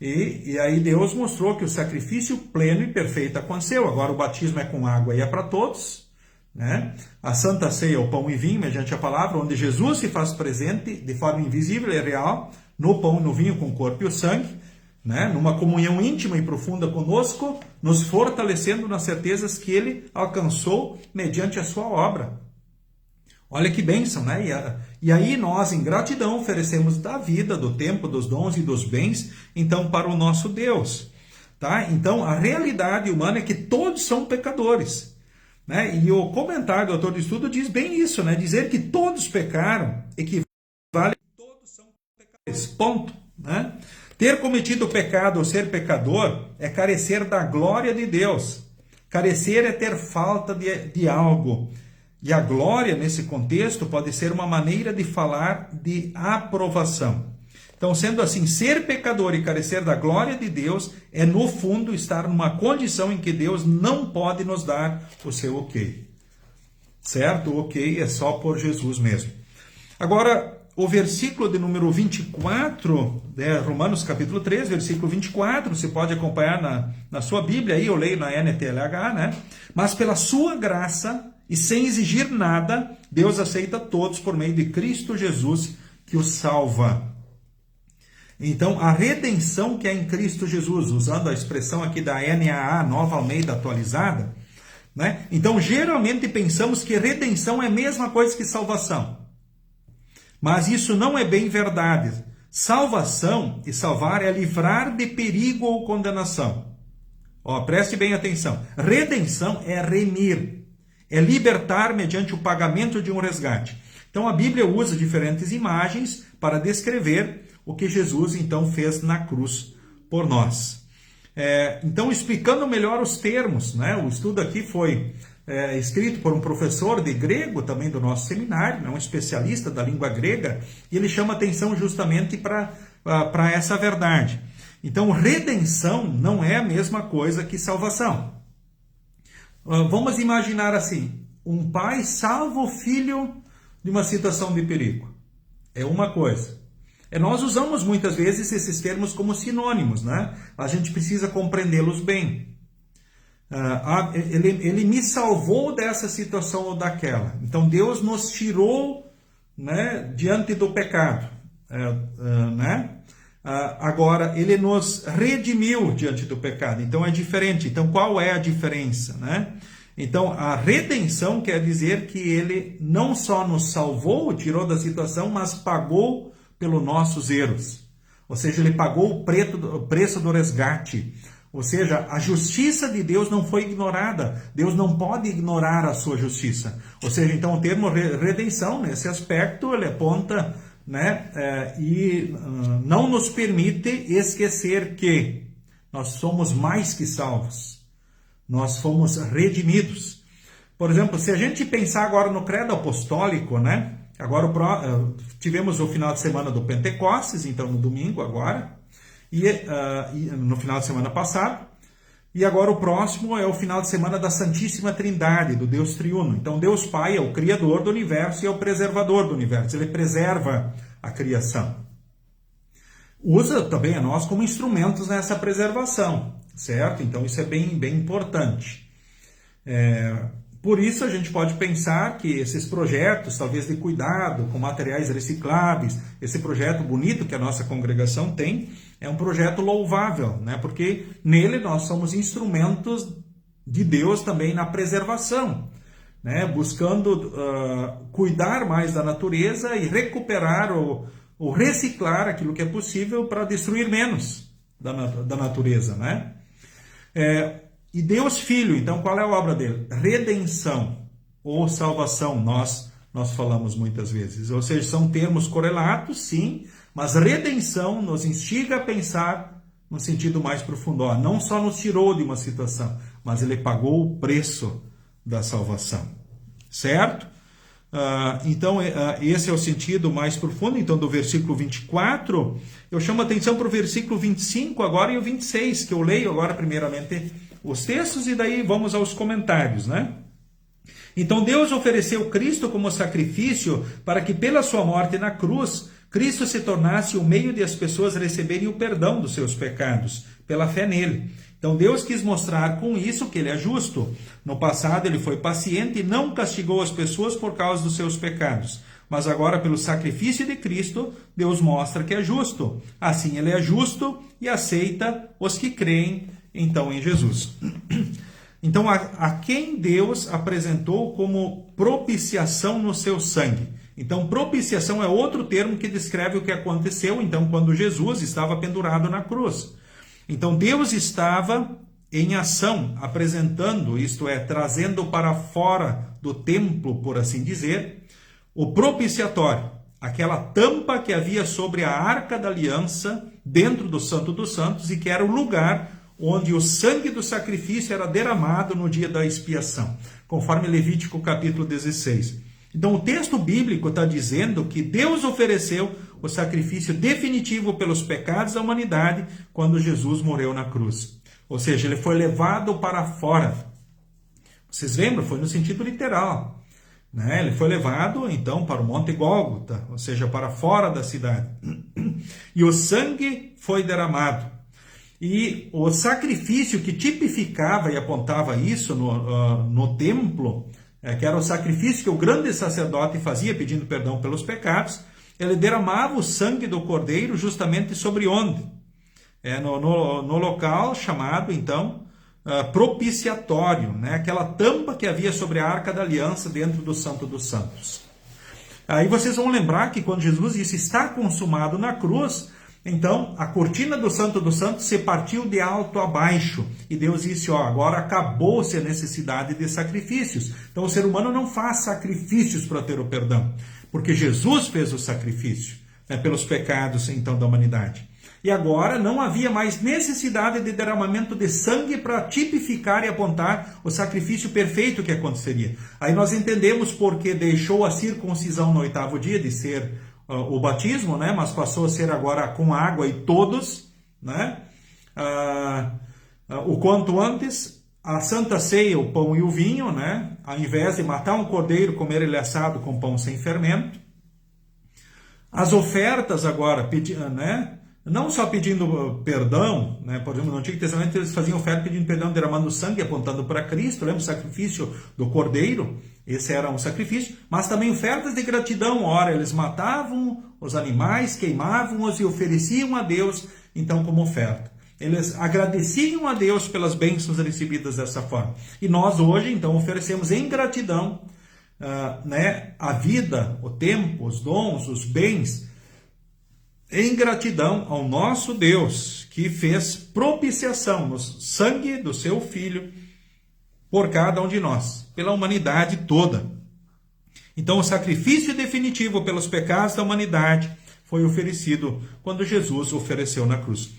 e aí Deus mostrou que o sacrifício pleno e perfeito aconteceu. Agora o batismo é com água e é para todos. Né? A Santa Ceia, o pão e vinho, mediante a palavra, onde Jesus se faz presente de forma invisível e real, no pão e no vinho com o corpo e o sangue, né? Numa comunhão íntima e profunda conosco, nos fortalecendo nas certezas que Ele alcançou mediante a sua obra. Olha que bênção, né? E aí nós, em gratidão, oferecemos da vida, do tempo, dos dons e dos bens, então, para o nosso Deus. Tá? Então, a realidade humana é que todos são pecadores. Né? E o comentário do autor do estudo diz bem isso, né? Dizer que todos pecaram equivale a que todos são pecadores. Ponto. Né? Ter cometido o pecado ou ser pecador é carecer da glória de Deus. Carecer é ter falta de algo. E a glória, nesse contexto, pode ser uma maneira de falar de aprovação. Então, sendo assim, ser pecador e carecer da glória de Deus é, no fundo, estar numa condição em que Deus não pode nos dar o seu ok. Certo? O ok é só por Jesus mesmo. Agora, o versículo de número 24, Romanos capítulo 3, versículo 24, você pode acompanhar na sua Bíblia, aí eu leio na NTLH, né? Mas pela sua graça e sem exigir nada, Deus aceita todos por meio de Cristo Jesus, que os salva. Então, a redenção que é em Cristo Jesus, usando a expressão aqui da NAA, Nova Almeida Atualizada, né? Então, geralmente pensamos que redenção é a mesma coisa que salvação. Mas isso não é bem verdade. Salvação e salvar é livrar de perigo ou condenação. Preste bem atenção. Redenção é remir. é libertar mediante o pagamento de um resgate. Então a Bíblia usa diferentes imagens para descrever o que Jesus então fez na cruz por nós. Então, explicando melhor os termos, né? O estudo aqui foi escrito por um professor de grego também do nosso seminário, né? Um especialista da língua grega, e ele chama atenção justamente para essa verdade. Então, redenção não é a mesma coisa que salvação. Vamos imaginar assim, um pai salva o filho de uma situação de perigo. É uma coisa. Nós usamos muitas vezes esses termos como sinônimos, né? A gente precisa compreendê-los bem. Ele me salvou dessa situação ou daquela. Então Deus nos tirou, né, diante do pecado. Né? Agora, Ele nos redimiu diante do pecado. Então é diferente. Então qual é a diferença, né? Então a redenção quer dizer que Ele não só nos salvou, tirou da situação, mas pagou pelos nossos erros. Ou seja, Ele pagou o preço do resgate. Ou seja, a justiça de Deus não foi ignorada. Deus não pode ignorar a sua justiça. Ou seja, então o termo redenção, nesse aspecto, ele aponta, né, e não nos permite esquecer que nós somos mais que salvos. Nós fomos redimidos. Por exemplo, se a gente pensar agora no credo apostólico, né? Agora tivemos o final de semana do Pentecostes, então no domingo agora, e no final de semana passado, e agora o próximo é o final de semana da Santíssima Trindade, do Deus Triuno. Então Deus Pai é o Criador do universo e é o preservador do universo, Ele preserva a criação. Usa também a nós como instrumentos nessa preservação, certo? Então isso é bem, bem importante. Por isso a gente pode pensar que esses projetos, talvez de cuidado com materiais recicláveis, esse projeto bonito que a nossa congregação tem, é um projeto louvável, né? Porque nele nós somos instrumentos de Deus também na preservação, né? Buscando cuidar mais da natureza e recuperar ou reciclar aquilo que é possível para destruir menos da natureza, né? E Deus Filho, então qual é a obra dele? Redenção ou salvação, nós falamos muitas vezes. Ou seja, são termos correlatos, sim, mas redenção nos instiga a pensar no sentido mais profundo. Não só nos tirou de uma situação, mas Ele pagou o preço da salvação. Certo? Então, esse é o sentido mais profundo. Então, do versículo 24, eu chamo a atenção para o versículo 25 agora e o 26, que eu leio agora primeiramente os textos e daí vamos aos comentários, né? Então Deus ofereceu Cristo como sacrifício para que pela sua morte na cruz, Cristo se tornasse o meio de as pessoas receberem o perdão dos seus pecados, pela fé nele. Então Deus quis mostrar com isso que Ele é justo. No passado Ele foi paciente e não castigou as pessoas por causa dos seus pecados. Mas agora, pelo sacrifício de Cristo, Deus mostra que é justo. Assim Ele é justo e aceita os que creem então em Jesus. Então, a quem Deus apresentou como propiciação no seu sangue. Então, propiciação é outro termo que descreve o que aconteceu, então, quando Jesus estava pendurado na cruz. Então, Deus estava em ação, apresentando, isto é, trazendo para fora do templo, por assim dizer, o propiciatório, aquela tampa que havia sobre a Arca da Aliança, dentro do Santo dos Santos, e que era o lugar onde o sangue do sacrifício era derramado no dia da expiação, conforme Levítico capítulo 16. Então o texto bíblico está dizendo que Deus ofereceu o sacrifício definitivo pelos pecados da humanidade quando Jesus morreu na cruz. Ou seja, ele foi levado para fora. Vocês lembram? Foi no sentido literal, né? Ele foi levado então para o Monte Gólgota, ou seja, para fora da cidade. E o sangue foi derramado. E o sacrifício que tipificava e apontava isso no templo, que era o sacrifício que o grande sacerdote fazia pedindo perdão pelos pecados, ele derramava o sangue do cordeiro justamente sobre onde? No local chamado, então, propiciatório, né? Aquela tampa que havia sobre a Arca da Aliança dentro do Santo dos Santos. Aí vocês vão lembrar que quando Jesus disse está consumado na cruz, Então, a cortina do Santo dos Santos se partiu de alto a baixo. E Deus disse, agora acabou-se a necessidade de sacrifícios. Então, o ser humano não faz sacrifícios para ter o perdão. Porque Jesus fez o sacrifício, né, pelos pecados, então, da humanidade. E agora não havia mais necessidade de derramamento de sangue para tipificar e apontar o sacrifício perfeito que aconteceria. Aí nós entendemos porque deixou a circuncisão no 8º dia de ser o batismo, né? Mas passou a ser agora com água e todos, né? O quanto antes, a Santa Ceia, o pão e o vinho, né? Ao invés de matar um cordeiro, comer ele assado com pão sem fermento. As ofertas agora, né? Não só pedindo perdão, né? Por exemplo, no Antigo Testamento eles faziam oferta pedindo perdão, derramando sangue, apontando para Cristo. Lembra o sacrifício do cordeiro? Esse era um sacrifício. Mas também ofertas de gratidão. Ora, eles matavam os animais, queimavam-os e ofereciam a Deus, então, como oferta. Eles agradeciam a Deus pelas bênçãos recebidas dessa forma. E nós hoje, então, oferecemos em gratidão, né, a vida, o tempo, os dons, os bens, em gratidão ao nosso Deus, que fez propiciação no sangue do seu Filho por cada um de nós, pela humanidade toda. Então, o sacrifício definitivo pelos pecados da humanidade foi oferecido quando Jesus ofereceu na cruz.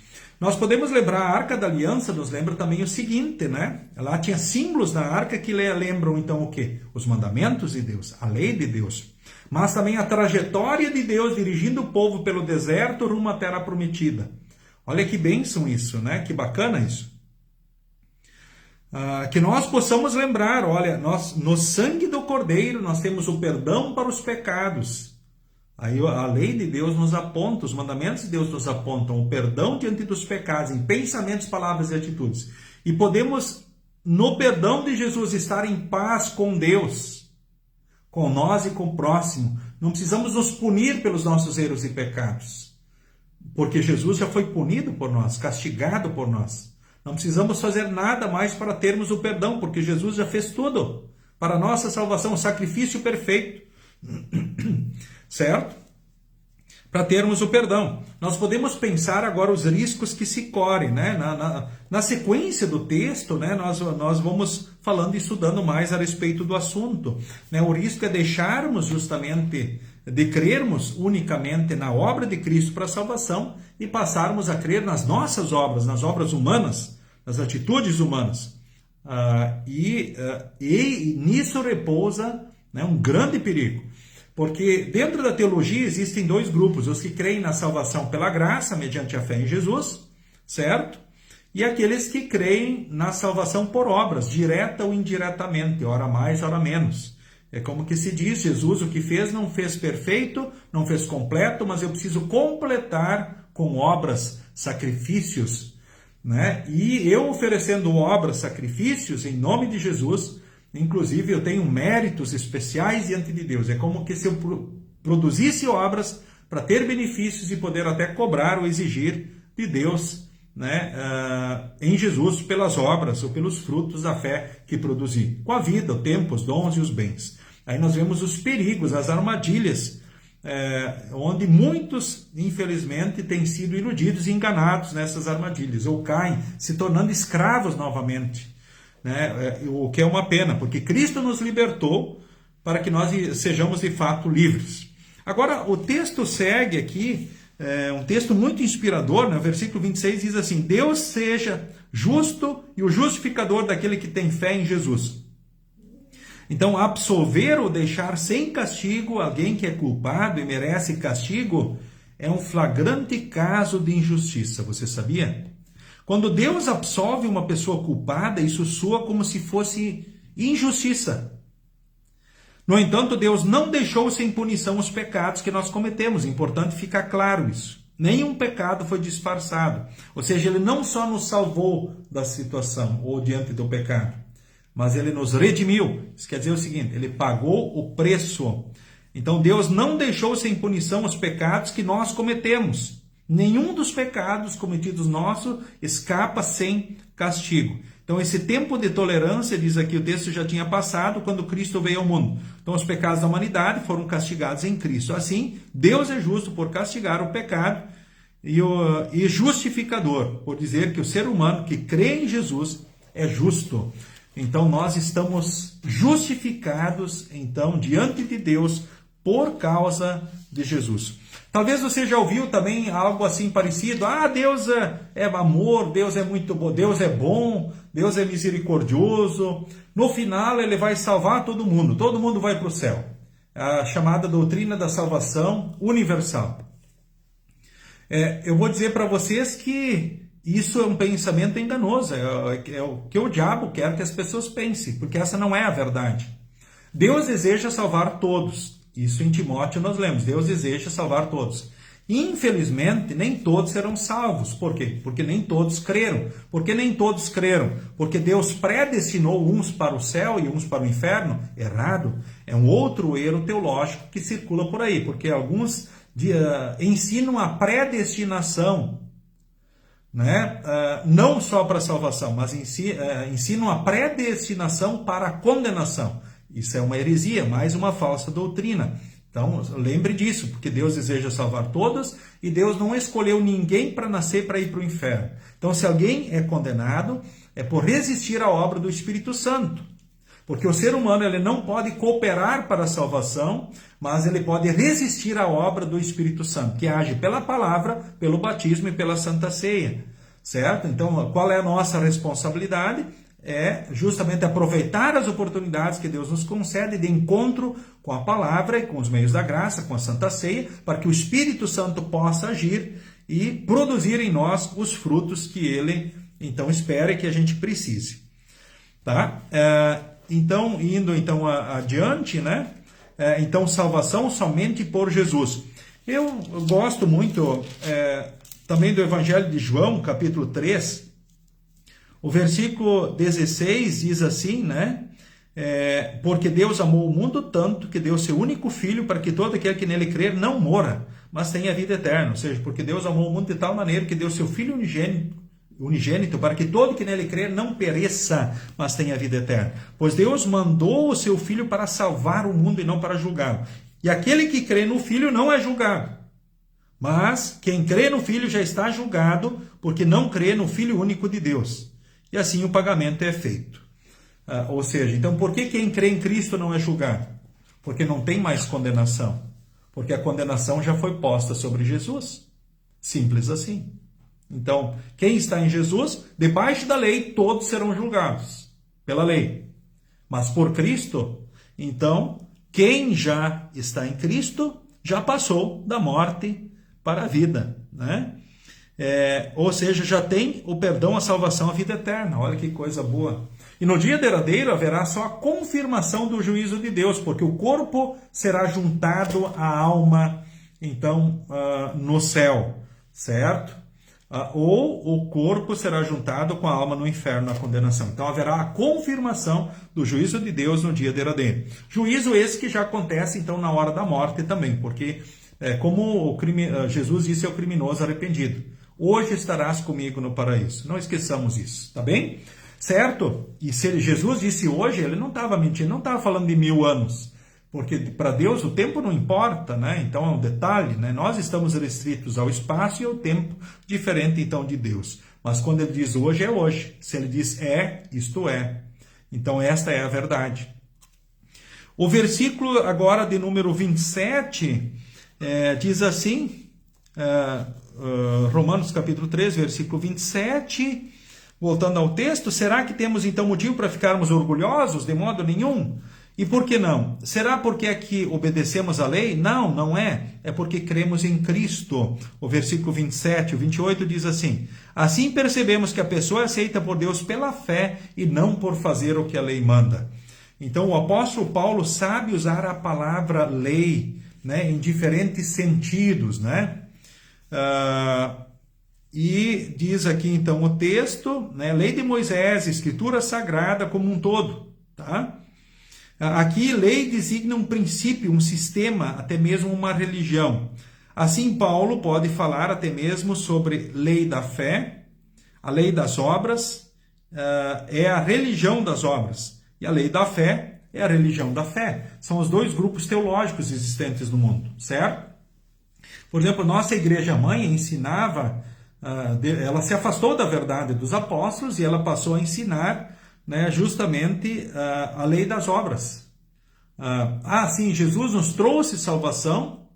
Nós podemos lembrar, a Arca da Aliança nos lembra também o seguinte, né? Lá tinha símbolos na Arca que lembram então o quê? Os mandamentos de Deus, a lei de Deus. Mas também a trajetória de Deus dirigindo o povo pelo deserto rumo à terra prometida. Olha que bênção isso, né? Que bacana isso. Que nós possamos lembrar, olha, no sangue do Cordeiro nós temos o perdão para os pecados. Aí a lei de Deus nos aponta, os mandamentos de Deus nos apontam o perdão diante dos pecados, em pensamentos, palavras e atitudes. E podemos, no perdão de Jesus, estar em paz com Deus, com nós e com o próximo. Não precisamos nos punir pelos nossos erros e pecados, porque Jesus já foi punido por nós, castigado por nós. Não precisamos fazer nada mais para termos o perdão, porque Jesus já fez tudo para a nossa salvação, o sacrifício perfeito. Certo? Para termos o perdão. Nós podemos pensar agora os riscos que se correm, né? Na sequência do texto, né? Nós vamos falando e estudando mais a respeito do assunto, né? O risco é deixarmos justamente de crermos unicamente na obra de Cristo para a salvação e passarmos a crer nas nossas obras, nas obras humanas, nas atitudes humanas. E nisso repousa, né, um grande perigo. Porque dentro da teologia existem dois grupos, os que creem na salvação pela graça, mediante a fé em Jesus, certo? E aqueles que creem na salvação por obras, direta ou indiretamente, ora mais, ora menos. É como que se diz, Jesus o que fez não fez perfeito, não fez completo, mas eu preciso completar com obras, sacrifícios, né? E eu oferecendo obras, sacrifícios, em nome de Jesus, inclusive, eu tenho méritos especiais diante de Deus. É como que se eu produzisse obras para ter benefícios e poder até cobrar ou exigir de Deus, né, em Jesus pelas obras ou pelos frutos da fé que produzi. Com a vida, o tempo, os dons e os bens. Aí nós vemos os perigos, as armadilhas, onde muitos, infelizmente, têm sido iludidos e enganados nessas armadilhas, ou caem, se tornando escravos novamente. Né? O que é uma pena, porque Cristo nos libertou para que nós sejamos de fato livres. Agora, o texto segue aqui, um texto muito inspirador, né? O versículo 26 diz assim: Deus seja justo e o justificador daquele que tem fé em Jesus. Então, absolver ou deixar sem castigo alguém que é culpado e merece castigo é um flagrante caso de injustiça, você sabia? Quando Deus absolve uma pessoa culpada, isso soa como se fosse injustiça. No entanto, Deus não deixou sem punição os pecados que nós cometemos. É importante ficar claro isso. Nenhum pecado foi disfarçado. Ou seja, Ele não só nos salvou da situação ou diante do pecado, mas Ele nos redimiu. Isso quer dizer o seguinte, Ele pagou o preço. Então, Deus não deixou sem punição os pecados que nós cometemos. Nenhum dos pecados cometidos nossos escapa sem castigo. Então, esse tempo de tolerância, diz aqui o texto, já tinha passado quando Cristo veio ao mundo. Então, os pecados da humanidade foram castigados em Cristo. Assim, Deus é justo por castigar o pecado e justificador, por dizer que o ser humano que crê em Jesus é justo. Então nós estamos justificados então diante de Deus por causa de Jesus. Talvez você já ouviu também algo assim parecido. Deus é amor, Deus é muito bom, Deus é bom, Deus é misericordioso. No final ele vai salvar todo mundo vai para o céu. A chamada doutrina da salvação universal. Eu vou dizer para vocês que isso é um pensamento enganoso, é o que o diabo quer que as pessoas pensem, porque essa não é a verdade. Deus deseja salvar todos. Isso em Timóteo nós lemos, Deus deseja salvar todos. Infelizmente, nem todos serão salvos. Por quê? Porque nem todos creram. Por que nem todos creram? Porque Deus predestinou uns para o céu e uns para o inferno? Errado. É um outro erro teológico que circula por aí, porque alguns ensinam a predestinação, né? Não só para a salvação, mas ensinam a predestinação para a condenação. Isso é uma heresia, mais uma falsa doutrina. Então, lembre disso, porque Deus deseja salvar todos e Deus não escolheu ninguém para nascer para ir para o inferno. Então, se alguém é condenado, é por resistir à obra do Espírito Santo. Porque o ser humano ele não pode cooperar para a salvação, mas ele pode resistir à obra do Espírito Santo, que age pela palavra, pelo batismo e pela Santa Ceia. Certo? Então, qual é a nossa responsabilidade? É justamente aproveitar as oportunidades que Deus nos concede de encontro com a palavra e com os meios da graça, com a Santa Ceia, para que o Espírito Santo possa agir e produzir em nós os frutos que Ele, então, espera e que a gente precise. Tá? Então, indo adiante, né? Então, salvação somente por Jesus. Eu gosto muito também do Evangelho de João, capítulo 3, o versículo 16 diz assim, né? Porque Deus amou o mundo tanto que deu seu único filho para que todo aquele que nele crer não morra, mas tenha vida eterna. Ou seja, porque Deus amou o mundo de tal maneira que deu seu filho unigênito para que todo que nele crer não pereça, mas tenha vida eterna. Pois Deus mandou o seu filho para salvar o mundo e não para julgá-lo. E aquele que crê no filho não é julgado. Mas quem crê no filho já está julgado, porque não crê no filho único de Deus. E assim o pagamento é feito. Ou seja, então por que quem crê em Cristo não é julgado? Porque não tem mais condenação. Porque a condenação já foi posta sobre Jesus. Simples assim. Então, quem está em Jesus, debaixo da lei, todos serão julgados pela lei. Mas por Cristo, então, quem já está em Cristo, já passou da morte para a vida, né? Ou seja, já tem o perdão, a salvação, a vida eterna. Olha que coisa boa. E no dia derradeiro haverá só a confirmação do juízo de Deus, porque o corpo será juntado à alma, então, no céu, certo? Ou o corpo será juntado com a alma no inferno, na condenação. Então haverá a confirmação do juízo de Deus no dia derradeiro. Juízo esse que já acontece, então, na hora da morte também, porque, como Jesus disse ao criminoso arrependido, hoje estarás comigo no paraíso. Não esqueçamos isso, tá bem? Certo? E se Jesus disse hoje, ele não estava mentindo, não estava falando de 1000 anos. Porque para Deus o tempo não importa, né? Então é um detalhe, né? Nós estamos restritos ao espaço e ao tempo, diferente então de Deus. Mas quando ele diz hoje, é hoje. Se ele diz isto é. Então esta é a verdade. O versículo agora de número 27 diz assim, Romanos capítulo 3, versículo 27, voltando ao texto: será que temos então motivo para ficarmos orgulhosos? De modo nenhum. E por que não? Será porque aqui obedecemos a lei? Não, não é. É porque cremos em Cristo. O versículo 27, o 28 diz assim: assim percebemos que a pessoa é aceita por Deus pela fé e não por fazer o que a lei manda. Então o apóstolo Paulo sabe usar a palavra lei, né, em diferentes sentidos, né? E diz aqui então o texto, né, lei de Moisés, escritura sagrada como um todo, tá? Aqui, lei designa um princípio, um sistema, até mesmo uma religião. Assim, Paulo pode falar até mesmo sobre lei da fé, a lei das obras é a religião das obras, e a lei da fé é a religião da fé. São os dois grupos teológicos existentes no mundo, certo? Por exemplo, nossa igreja mãe ensinava, ela se afastou da verdade dos apóstolos e ela passou a ensinar, né, justamente a lei das obras. Sim, Jesus nos trouxe salvação,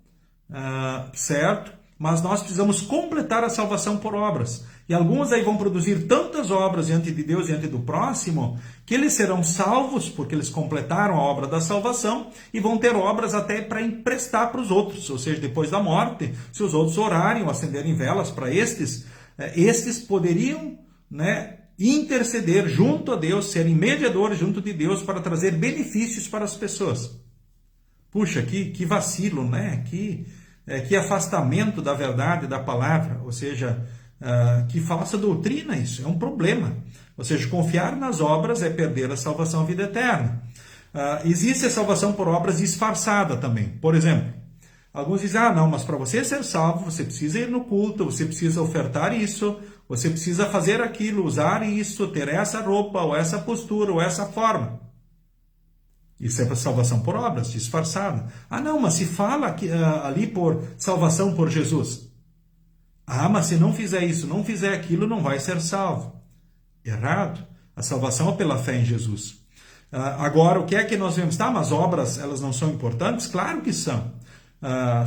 certo? Mas nós precisamos completar a salvação por obras. E alguns aí vão produzir tantas obras diante de Deus, diante do próximo, que eles serão salvos porque eles completaram a obra da salvação e vão ter obras até para emprestar para os outros. Ou seja, depois da morte, se os outros orarem ou acenderem velas para estes poderiam, né, interceder junto a Deus, serem mediadores junto de Deus para trazer benefícios para as pessoas. Puxa, que vacilo, né? Que afastamento da verdade, da palavra, ou seja, que falsa doutrina isso, é um problema. Ou seja, confiar nas obras é perder a salvação, a vida eterna. Existe a salvação por obras disfarçada também. Por exemplo, alguns dizem, não, mas para você ser salvo, você precisa ir no culto, você precisa ofertar isso, você precisa fazer aquilo, usar isso, ter essa roupa, ou essa postura, ou essa forma. Isso é salvação por obras, disfarçada. Não, mas se fala aqui, ali por salvação por Jesus. Mas se não fizer isso, não fizer aquilo, não vai ser salvo. Errado. A salvação é pela fé em Jesus. Agora, o que é que nós vemos? Mas obras, elas não são importantes? Claro que são.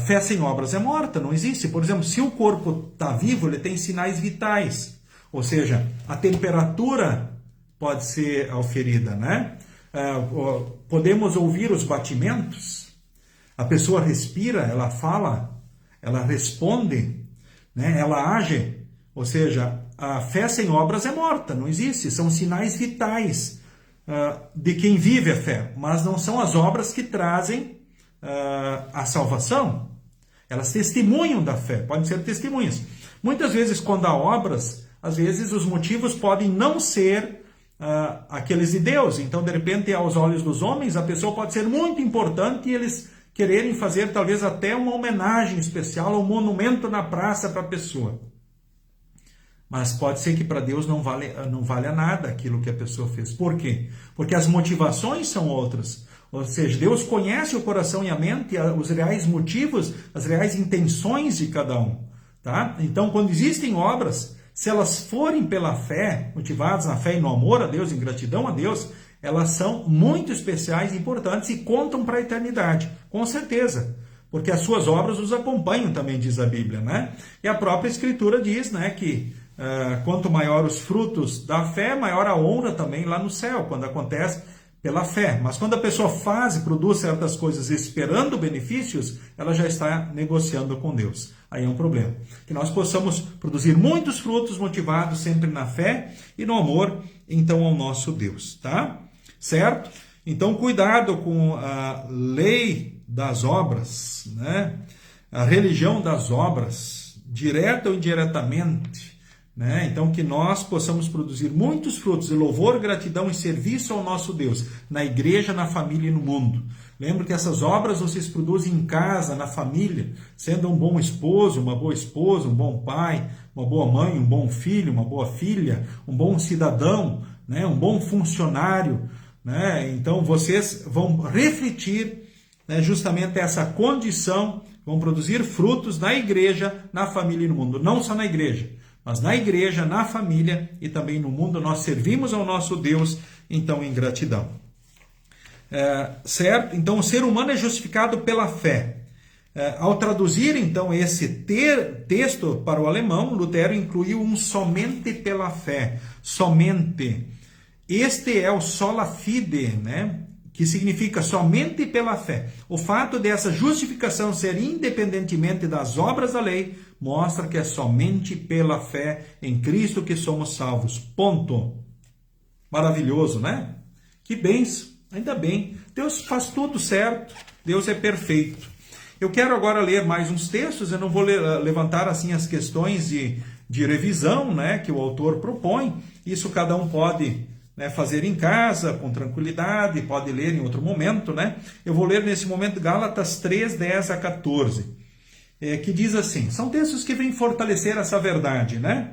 Fé sem obras é morta, não existe. Por exemplo, se o corpo está vivo, ele tem sinais vitais. Ou seja, a temperatura pode ser auferida, né? Podemos ouvir os batimentos, a pessoa respira, ela fala, ela responde, né? Ela age, ou seja, a fé sem obras é morta, não existe, são sinais vitais de quem vive a fé, mas não são as obras que trazem a salvação, elas testemunham da fé, podem ser testemunhas. Muitas vezes, quando há obras, às vezes os motivos podem não ser aqueles de Deus. Então, de repente, aos olhos dos homens, a pessoa pode ser muito importante e eles quererem fazer talvez até uma homenagem especial, um monumento na praça para a pessoa. Mas pode ser que para Deus não valha nada aquilo que a pessoa fez. Por quê? Porque as motivações são outras. Ou seja, Deus conhece o coração e a mente, os reais motivos, as reais intenções de cada um. Tá? Então, quando existem obras, se elas forem pela fé, motivadas na fé e no amor a Deus, em gratidão a Deus, elas são muito especiais, importantes e contam para a eternidade, com certeza. Porque as suas obras os acompanham também, diz a Bíblia, né? E a própria Escritura diz, né, que quanto maior os frutos da fé, maior a honra também lá no céu, quando acontece pela fé. Mas quando a pessoa faz e produz certas coisas esperando benefícios, ela já está negociando com Deus. Aí é um problema. Que nós possamos produzir muitos frutos motivados sempre na fé e no amor, então, ao nosso Deus, tá? Certo? Então, cuidado com a lei das obras, né? A religião das obras, direta ou indiretamente, né? Então, que nós possamos produzir muitos frutos de louvor, gratidão e serviço ao nosso Deus, na igreja, na família e no mundo. Lembra que essas obras vocês produzem em casa, na família, sendo um bom esposo, uma boa esposa, um bom pai, uma boa mãe, um bom filho, uma boa filha, um bom cidadão, né? Um bom funcionário, né? Então, vocês vão refletir, né, justamente essa condição, vão produzir frutos na igreja, na família e no mundo. Não só na igreja, mas na igreja, na família e também no mundo. Nós servimos ao nosso Deus, então, em gratidão. Certo? Então, o ser humano é justificado pela fé. Ao traduzir, então, esse texto para o alemão, Lutero incluiu um somente pela fé. Somente. Este é o sola fide, né? Que significa somente pela fé. O fato dessa justificação ser independentemente das obras da lei mostra que é somente pela fé em Cristo que somos salvos. Ponto. Maravilhoso, né? Que bênção. Ainda bem. Deus faz tudo certo. Deus é perfeito. Eu quero agora ler mais uns textos. Eu não vou levantar assim as questões de revisão, né, que o autor propõe. Isso cada um pode, né, fazer em casa, com tranquilidade, pode ler em outro momento, né? Eu vou ler nesse momento Gálatas 3, 10 a 14, que diz assim, são textos que vêm fortalecer essa verdade, né?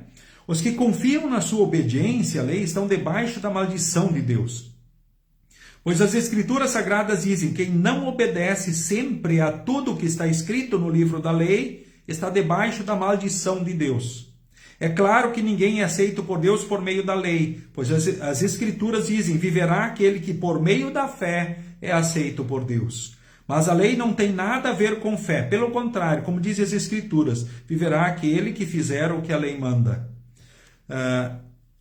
Os que confiam na sua obediência à lei estão debaixo da maldição de Deus. Pois as Escrituras Sagradas dizem: quem não obedece sempre a tudo o que está escrito no livro da lei está debaixo da maldição de Deus. É claro que ninguém é aceito por Deus por meio da lei, pois as Escrituras dizem: viverá aquele que por meio da fé é aceito por Deus. Mas a lei não tem nada a ver com fé. Pelo contrário, como dizem as Escrituras, viverá aquele que fizer o que a lei manda.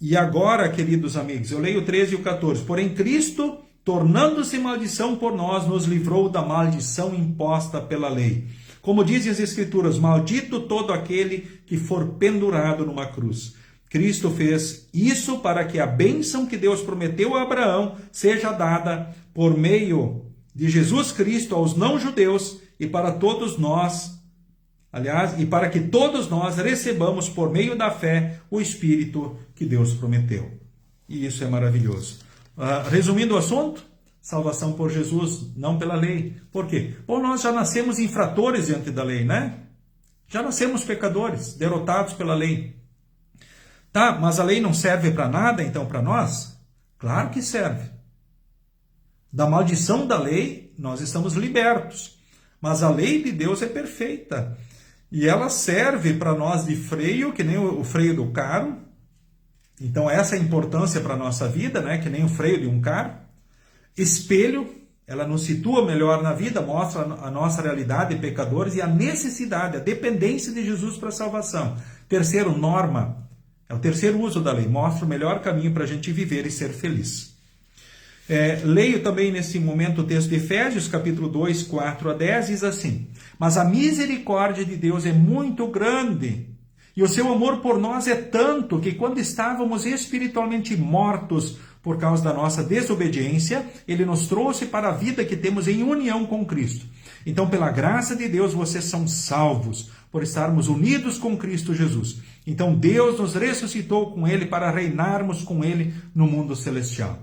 E agora, queridos amigos, eu leio o 13 e o 14. Porém, Cristo, tornando-se maldição por nós, nos livrou da maldição imposta pela lei. Como dizem as Escrituras: maldito todo aquele que for pendurado numa cruz. Cristo fez isso para que a bênção que Deus prometeu a Abraão seja dada por meio de Jesus Cristo aos não-judeus e para todos nós, aliás, e para que todos nós recebamos por meio da fé o Espírito que Deus prometeu. E isso é maravilhoso. Resumindo o assunto, salvação por Jesus, não pela lei. Por quê? Bom, nós já nascemos infratores diante da lei, né? Já nascemos pecadores, derrotados pela lei. Tá, mas a lei não serve para nada, então, para nós? Claro que serve. Da maldição da lei, nós estamos libertos. Mas a lei de Deus é perfeita. E ela serve para nós de freio, que nem o freio do carro. Então, essa é a importância para a nossa vida, né? Que nem o freio de um carro. Espelho, ela nos situa melhor na vida, mostra a nossa realidade de pecadores e a necessidade, a dependência de Jesus para a salvação. Terceiro, norma. É o terceiro uso da lei. Mostra o melhor caminho para a gente viver e ser feliz. Leio também nesse momento o texto de Efésios, capítulo 2, 4 a 10, diz assim: mas a misericórdia de Deus é muito grande, e o seu amor por nós é tanto, que quando estávamos espiritualmente mortos por causa da nossa desobediência, Ele nos trouxe para a vida que temos em união com Cristo. Então, pela graça de Deus, vocês são salvos, por estarmos unidos com Cristo Jesus. Então, Deus nos ressuscitou com Ele para reinarmos com Ele no mundo celestial.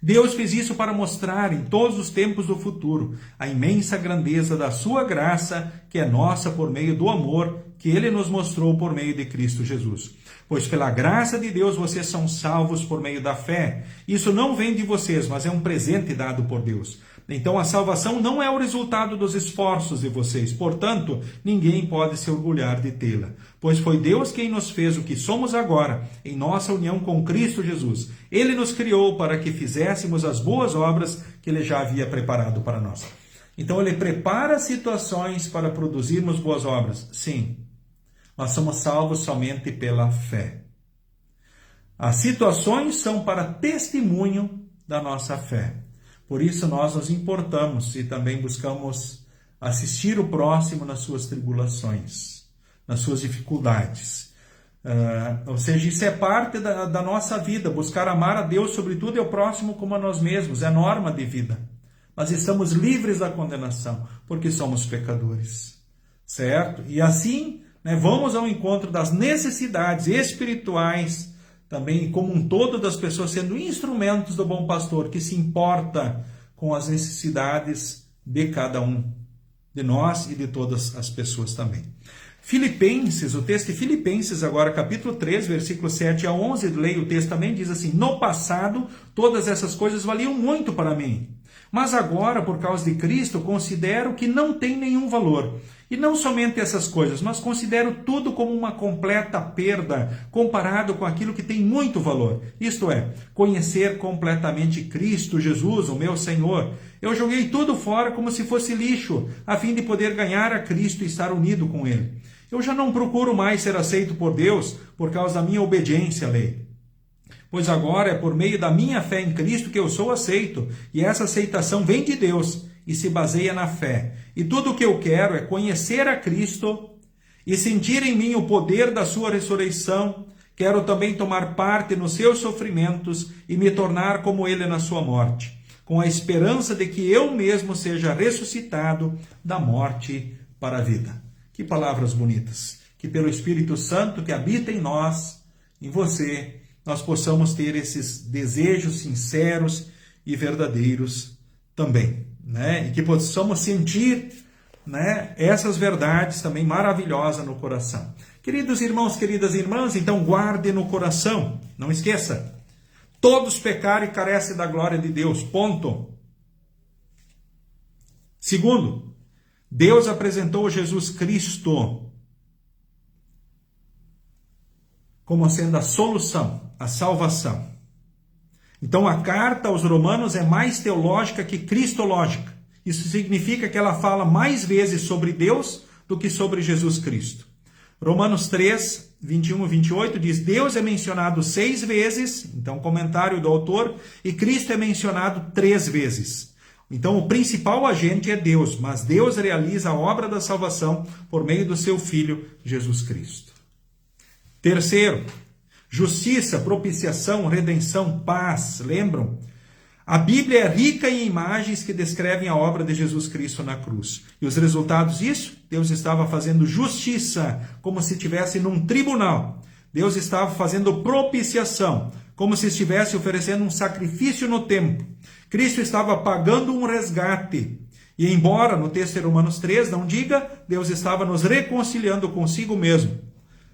Deus fez isso para mostrar em todos os tempos do futuro a imensa grandeza da sua graça, que é nossa por meio do amor que Ele nos mostrou por meio de Cristo Jesus. Pois pela graça de Deus vocês são salvos por meio da fé. Isso não vem de vocês, mas é um presente dado por Deus. Então a salvação não é o resultado dos esforços de vocês, portanto, ninguém pode se orgulhar de tê-la. Pois foi Deus quem nos fez o que somos agora, em nossa união com Cristo Jesus. Ele nos criou para que fizéssemos as boas obras que Ele já havia preparado para nós. Então Ele prepara situações para produzirmos boas obras. Sim, nós somos salvos somente pela fé. As situações são para testemunho da nossa fé. Por isso nós nos importamos e também buscamos assistir o próximo nas suas tribulações, nas suas dificuldades. Ou seja, isso é parte da nossa vida, buscar amar a Deus sobre tudo e o próximo como a nós mesmos, é norma de vida. Mas estamos livres da condenação, porque somos pecadores, certo? E assim, vamos ao encontro das necessidades espirituais, também como um todo das pessoas, sendo instrumentos do bom pastor, que se importa com as necessidades de cada um de nós e de todas as pessoas também. Filipenses, o texto de Filipenses agora, capítulo 3, versículo 7 a 11, leio o texto também, diz assim: no passado, todas essas coisas valiam muito para mim, mas agora, por causa de Cristo, considero que não tem nenhum valor. E não somente essas coisas, mas considero tudo como uma completa perda, comparado com aquilo que tem muito valor. Isto é, conhecer completamente Cristo Jesus, o meu Senhor. Eu joguei tudo fora como se fosse lixo, a fim de poder ganhar a Cristo e estar unido com Ele. Eu já não procuro mais ser aceito por Deus por causa da minha obediência à lei. Pois agora é por meio da minha fé em Cristo que eu sou aceito, e essa aceitação vem de Deus e se baseia na fé. E tudo o que eu quero é conhecer a Cristo e sentir em mim o poder da sua ressurreição. Quero também tomar parte nos seus sofrimentos e me tornar como Ele na sua morte, com a esperança de que eu mesmo seja ressuscitado da morte para a vida. Que palavras bonitas! Que pelo Espírito Santo que habita em nós, em você, nós possamos ter esses desejos sinceros e verdadeiros também, e que possamos sentir, essas verdades também maravilhosas no coração. Queridos irmãos, queridas irmãs, então guarde no coração, não esqueça, Todos pecaram e carecem da glória de Deus. Ponto. Segundo, Deus apresentou Jesus Cristo como sendo a solução, a salvação. Então a carta aos Romanos é mais teológica que cristológica. Isso significa que ela fala mais vezes sobre Deus do que sobre Jesus Cristo. Romanos 3, 21 e 28 diz: Deus é mencionado 6 vezes, então comentário do autor, e Cristo é mencionado 3 vezes. Então o principal agente é Deus, mas Deus realiza a obra da salvação por meio do seu Filho, Jesus Cristo. Terceiro, justiça, propiciação, redenção, paz. Lembram? A Bíblia é rica em imagens que descrevem a obra de Jesus Cristo na cruz. E os resultados disso? Deus estava fazendo justiça, como se estivesse num tribunal. Deus estava fazendo propiciação, como se estivesse oferecendo um sacrifício no templo. Cristo estava pagando um resgate. E embora no texto de Romanos 3 não diga, Deus estava nos reconciliando consigo mesmo.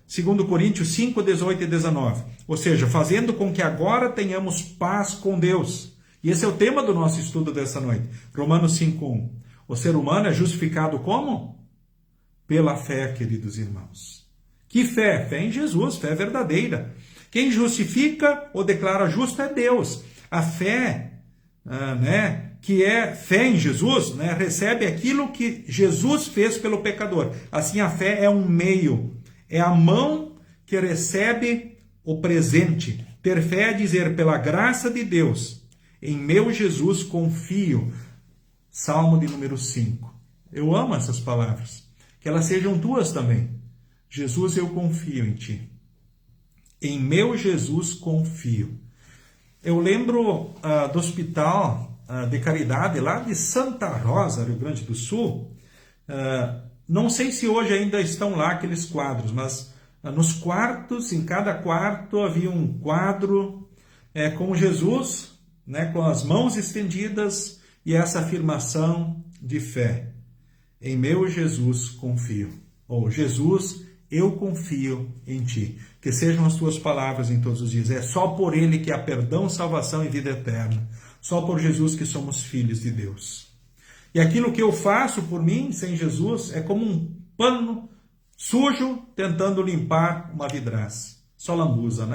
2 Coríntios 5, 18 e 19. Ou seja, fazendo com que agora tenhamos paz com Deus. E esse é o tema do nosso estudo dessa noite. Romanos 5, 1. O ser humano é justificado como? Pela fé, queridos irmãos. Que fé? Fé em Jesus, fé verdadeira. Quem justifica ou declara justo é Deus. A fé, que é fé em Jesus, recebe aquilo que Jesus fez pelo pecador. Assim, a fé é um meio, é a mão que recebe o presente. Ter fé é dizer, pela graça de Deus, em meu Jesus confio. Salmo de número 5. Eu amo essas palavras. Que elas sejam tuas também. Jesus, eu confio em ti. Em meu Jesus confio. Eu lembro do hospital de caridade lá de Santa Rosa, Rio Grande do Sul. Não sei se hoje ainda estão lá aqueles quadros, mas nos quartos, em cada quarto, havia um quadro com Jesus, com as mãos estendidas e essa afirmação de fé. Em meu Jesus confio. Ou Jesus, eu confio em ti. Que sejam as tuas palavras em todos os dias. É só por ele que há perdão, salvação e vida eterna. Só por Jesus que somos filhos de Deus. E aquilo que eu faço por mim, sem Jesus, é como um pano sujo tentando limpar uma vidraça. Só lambuza,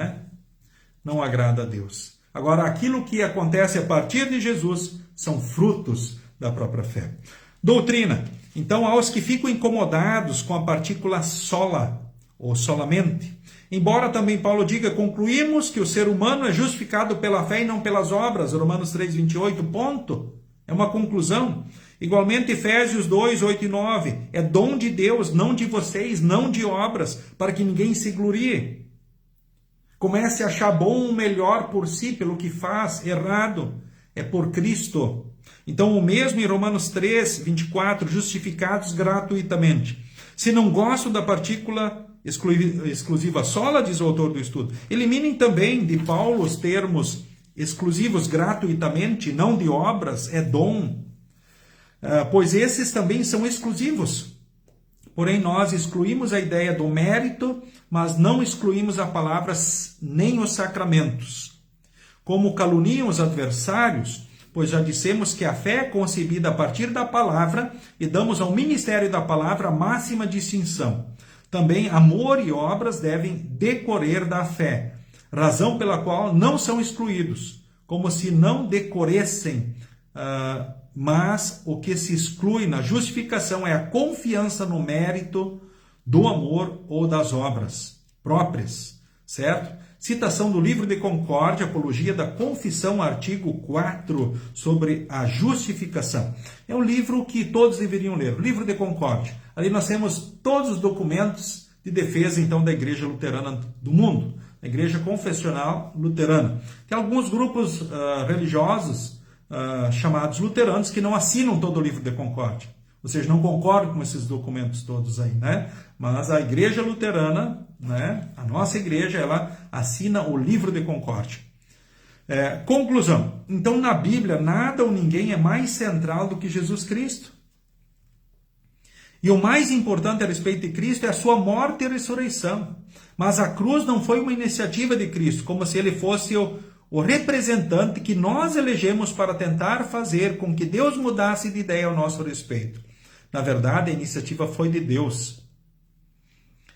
Não agrada a Deus. Agora, aquilo que acontece a partir de Jesus são frutos da própria fé. Doutrina. Então, aos que ficam incomodados com a partícula sola, ou solamente, embora também Paulo diga, concluímos que o ser humano é justificado pela fé e não pelas obras, Romanos 3, 28, ponto. É uma conclusão. Igualmente, Efésios 2, 8 e 9, é dom de Deus, não de vocês, não de obras, para que ninguém se glorie. Comece a achar bom ou melhor por si, pelo que faz, errado. É por Cristo. Então, o mesmo em Romanos 3, 24, justificados gratuitamente. Se não gostam da partícula exclusiva sola, diz o autor do estudo, eliminem também de Paulo os termos exclusivos gratuitamente, não de obras, é dom. Pois esses também são exclusivos. Porém, nós excluímos a ideia do mérito, mas não excluímos a palavra nem os sacramentos. Como caluniam os adversários, pois já dissemos que a fé é concebida a partir da palavra e damos ao ministério da palavra a máxima distinção. Também amor e obras devem decorrer da fé, razão pela qual não são excluídos, como se não decorressem, mas o que se exclui na justificação é a confiança no mérito do amor ou das obras próprias, certo? Citação do livro de Concórdia, Apologia da Confissão, artigo 4, sobre a justificação. É um livro que todos deveriam ler, o livro de Concórdia. Ali nós temos todos os documentos de defesa, então, da Igreja Luterana do mundo, a Igreja Confessional Luterana. Tem alguns grupos religiosos chamados luteranos que não assinam todo o livro de Concórdia. Ou seja, não concordam com esses documentos todos aí, Mas a Igreja Luterana, a nossa igreja, ela assina o livro de Concórdia. Conclusão. Então, na Bíblia, nada ou ninguém é mais central do que Jesus Cristo. E o mais importante a respeito de Cristo é a sua morte e ressurreição. Mas a cruz não foi uma iniciativa de Cristo, como se ele fosse o representante que nós elegemos para tentar fazer com que Deus mudasse de ideia ao nosso respeito. Na verdade, a iniciativa foi de Deus.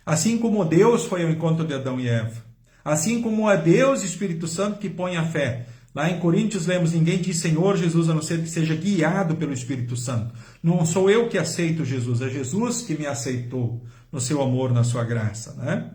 Assim como Deus foi ao encontro de Adão e Eva. Assim como é Deus e Espírito Santo que põe a fé. Lá em Coríntios lemos, ninguém diz Senhor Jesus, a não ser que seja guiado pelo Espírito Santo. Não sou eu que aceito Jesus, é Jesus que me aceitou no seu amor, na sua graça, né?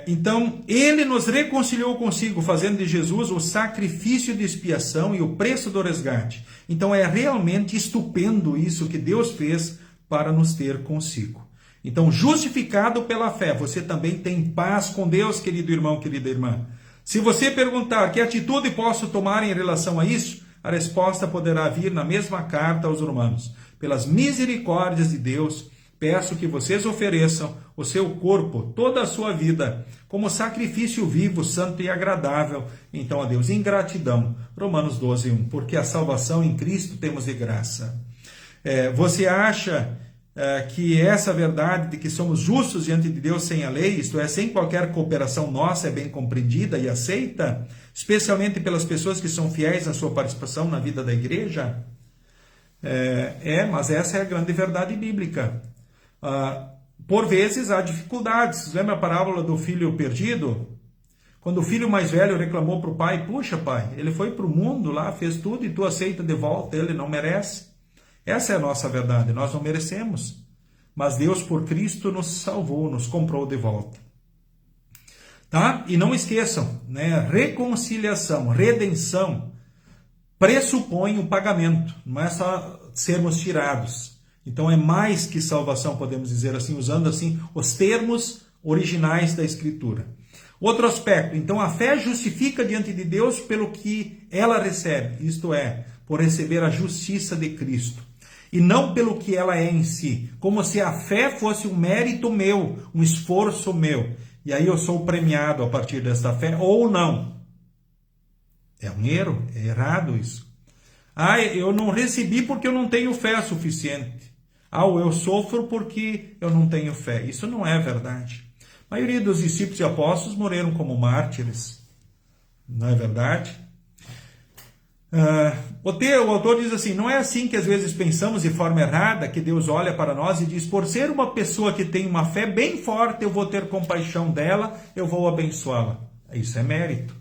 Então, ele nos reconciliou consigo, fazendo de Jesus o sacrifício de expiação e o preço do resgate. Então, é realmente estupendo isso que Deus fez para nos ter consigo. Então, justificado pela fé, você também tem paz com Deus, querido irmão, querida irmã. Se você perguntar que atitude posso tomar em relação a isso, a resposta poderá vir na mesma carta aos Romanos. Pelas misericórdias de Deus, peço que vocês ofereçam o seu corpo, toda a sua vida, como sacrifício vivo, santo e agradável, então a Deus, em gratidão. Romanos 12:1. Porque a salvação em Cristo temos de graça. Você acha que essa verdade de que somos justos diante de Deus sem a lei, isto é, sem qualquer cooperação nossa, é bem compreendida e aceita, especialmente pelas pessoas que são fiéis na sua participação na vida da igreja? Mas essa é a grande verdade bíblica. Por vezes há dificuldades. Lembra a parábola do filho perdido? Quando o filho mais velho reclamou para o pai, puxa pai, ele foi para o mundo lá, fez tudo e tu aceita de volta, ele não merece. Essa é a nossa verdade, nós não merecemos. Mas Deus por Cristo nos salvou, nos comprou de volta. Tá? E não esqueçam, né? Reconciliação, redenção, pressupõe o pagamento, não é só sermos tirados. Então é mais que salvação, podemos dizer assim, usando assim os termos originais da Escritura. Outro aspecto, então a fé justifica diante de Deus pelo que ela recebe, isto é, por receber a justiça de Cristo. E não pelo que ela é em si, como se a fé fosse um mérito meu, um esforço meu. E aí eu sou premiado a partir desta fé, ou não. É um erro, é errado isso. Eu não recebi porque eu não tenho fé suficiente. Ou eu sofro porque eu não tenho fé. Isso não é verdade. A maioria dos discípulos e apóstolos morreram como mártires. Não é verdade? O autor diz assim, não é assim que às vezes pensamos de forma errada, que Deus olha para nós e diz, por ser uma pessoa que tem uma fé bem forte, eu vou ter compaixão dela, eu vou abençoá-la. Isso é mérito.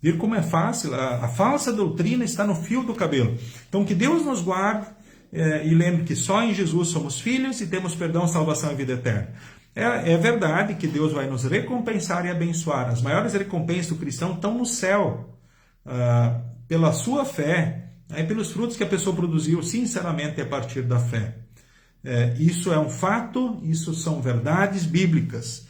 Ver como é fácil, a falsa doutrina está no fio do cabelo. Então que Deus nos guarde e lembre que só em Jesus somos filhos e temos perdão, salvação e vida eterna. É verdade que Deus vai nos recompensar e abençoar. As maiores recompensas do cristão estão no céu. Pela sua fé, pelos frutos que a pessoa produziu, sinceramente, a partir da fé. Isso é um fato, isso são verdades bíblicas.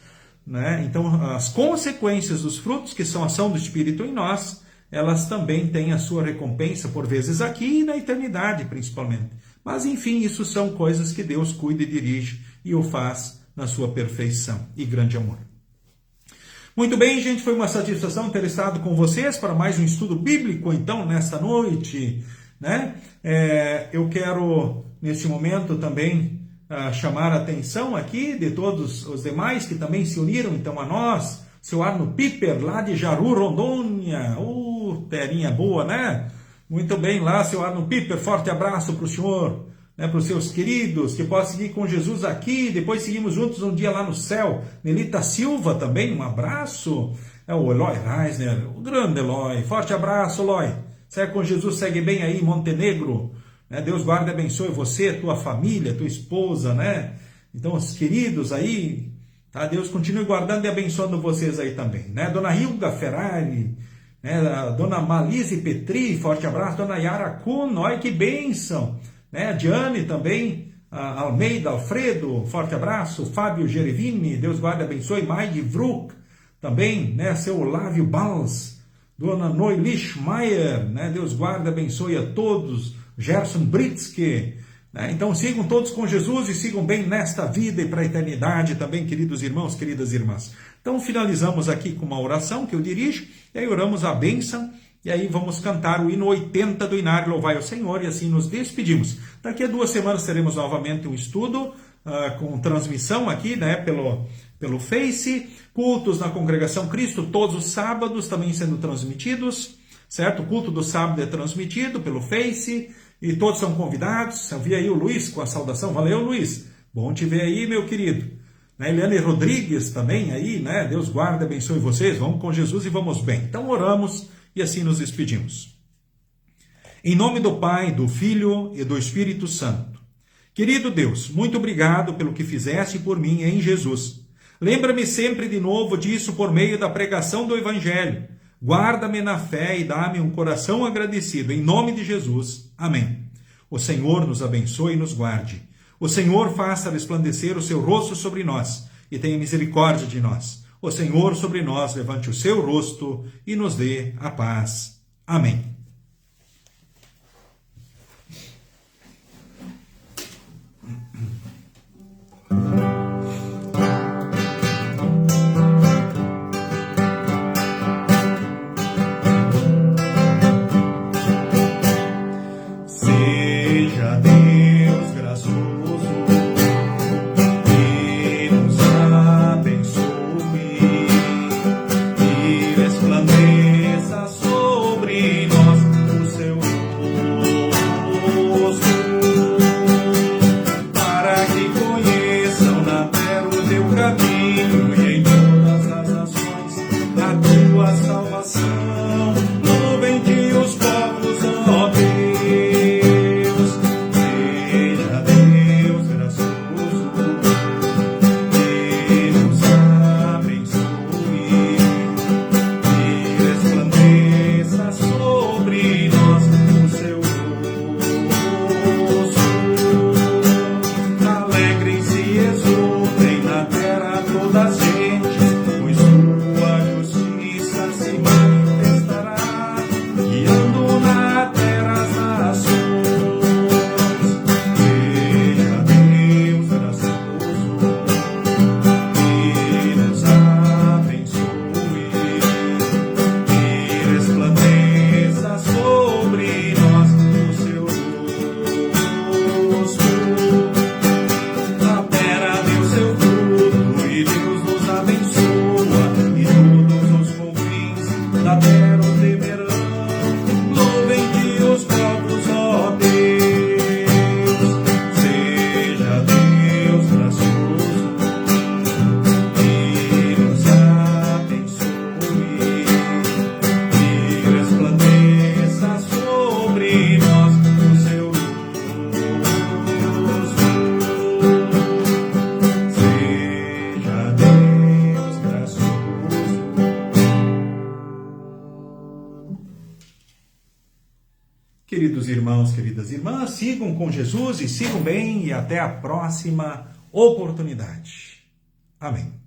Né? Então, as consequências dos frutos, que são a ação do Espírito em nós, elas também têm a sua recompensa, por vezes aqui e na eternidade, principalmente. Mas, enfim, isso são coisas que Deus cuida e dirige e o faz na sua perfeição e grande amor. Muito bem, gente, foi uma satisfação ter estado com vocês para mais um estudo bíblico, então, nesta noite, né? Eu quero, neste momento, também chamar a atenção aqui de todos os demais que também se uniram, então, a nós, seu Arno Piper, lá de Jaru, Rondônia, terrinha boa, né? Muito bem, lá, seu Arno Piper, forte abraço para o senhor, né, para os seus queridos, que possam seguir com Jesus aqui, depois seguimos juntos um dia lá no céu. Nelita Silva também, um abraço. O Eloy Reisner, o grande Eloy, forte abraço, Eloy. Segue com Jesus, segue bem aí, Montenegro. Né? Deus guarde e abençoe você, tua família, tua esposa, né? Então, os queridos aí, tá? Deus continue guardando e abençoando vocês aí também, né? Dona Hilda Ferrari, né? Dona Malise Petri, forte abraço. Dona Yara Kuhn, olha que bênção. A Diane também, a Almeida Alfredo, forte abraço. Fábio Gerevini, Deus guarde e abençoe. Maide Vruk também, né? Seu Olávio Bals, Dona Noelich Maier, né? Deus guarde e abençoe a todos. Gerson Britsky, né? Então sigam todos com Jesus e sigam bem nesta vida e para a eternidade também, queridos irmãos, queridas irmãs. Então finalizamos aqui com uma oração que eu dirijo, e aí oramos a bênção. E aí vamos cantar o hino 80 do Inário, Louvai ao Senhor, e assim nos despedimos. Daqui a 2 semanas teremos novamente um estudo com transmissão aqui, né, pelo Face, cultos na Congregação Cristo todos os sábados também sendo transmitidos, certo? O culto do sábado é transmitido pelo Face e todos são convidados. Eu vi aí o Luiz com a saudação. Valeu, Luiz. Bom te ver aí, meu querido. Eliane Rodrigues também aí, né? Deus guarde e abençoe vocês. Vamos com Jesus e vamos bem. Então oramos e assim nos despedimos. Em nome do Pai, do Filho e do Espírito Santo. Querido Deus, muito obrigado pelo que fizeste por mim em Jesus. Lembra-me sempre de novo disso por meio da pregação do Evangelho. Guarda-me na fé e dá-me um coração agradecido. Em nome de Jesus. Amém. O Senhor nos abençoe e nos guarde. O Senhor faça resplandecer o seu rosto sobre nós e tenha misericórdia de nós. O Senhor sobre nós levante o seu rosto e nos dê a paz. Amém. Seja Deus gracioso e nos abençoe e resplandeça sobre nós o seu rosto, para que conheçam na terra o teu caminho e em todas as nações a tua salvação. Louvem-te os povos, ó Deus. Queridos irmãos, queridas irmãs, sigam com Jesus e sigam bem e até a próxima oportunidade. Amém.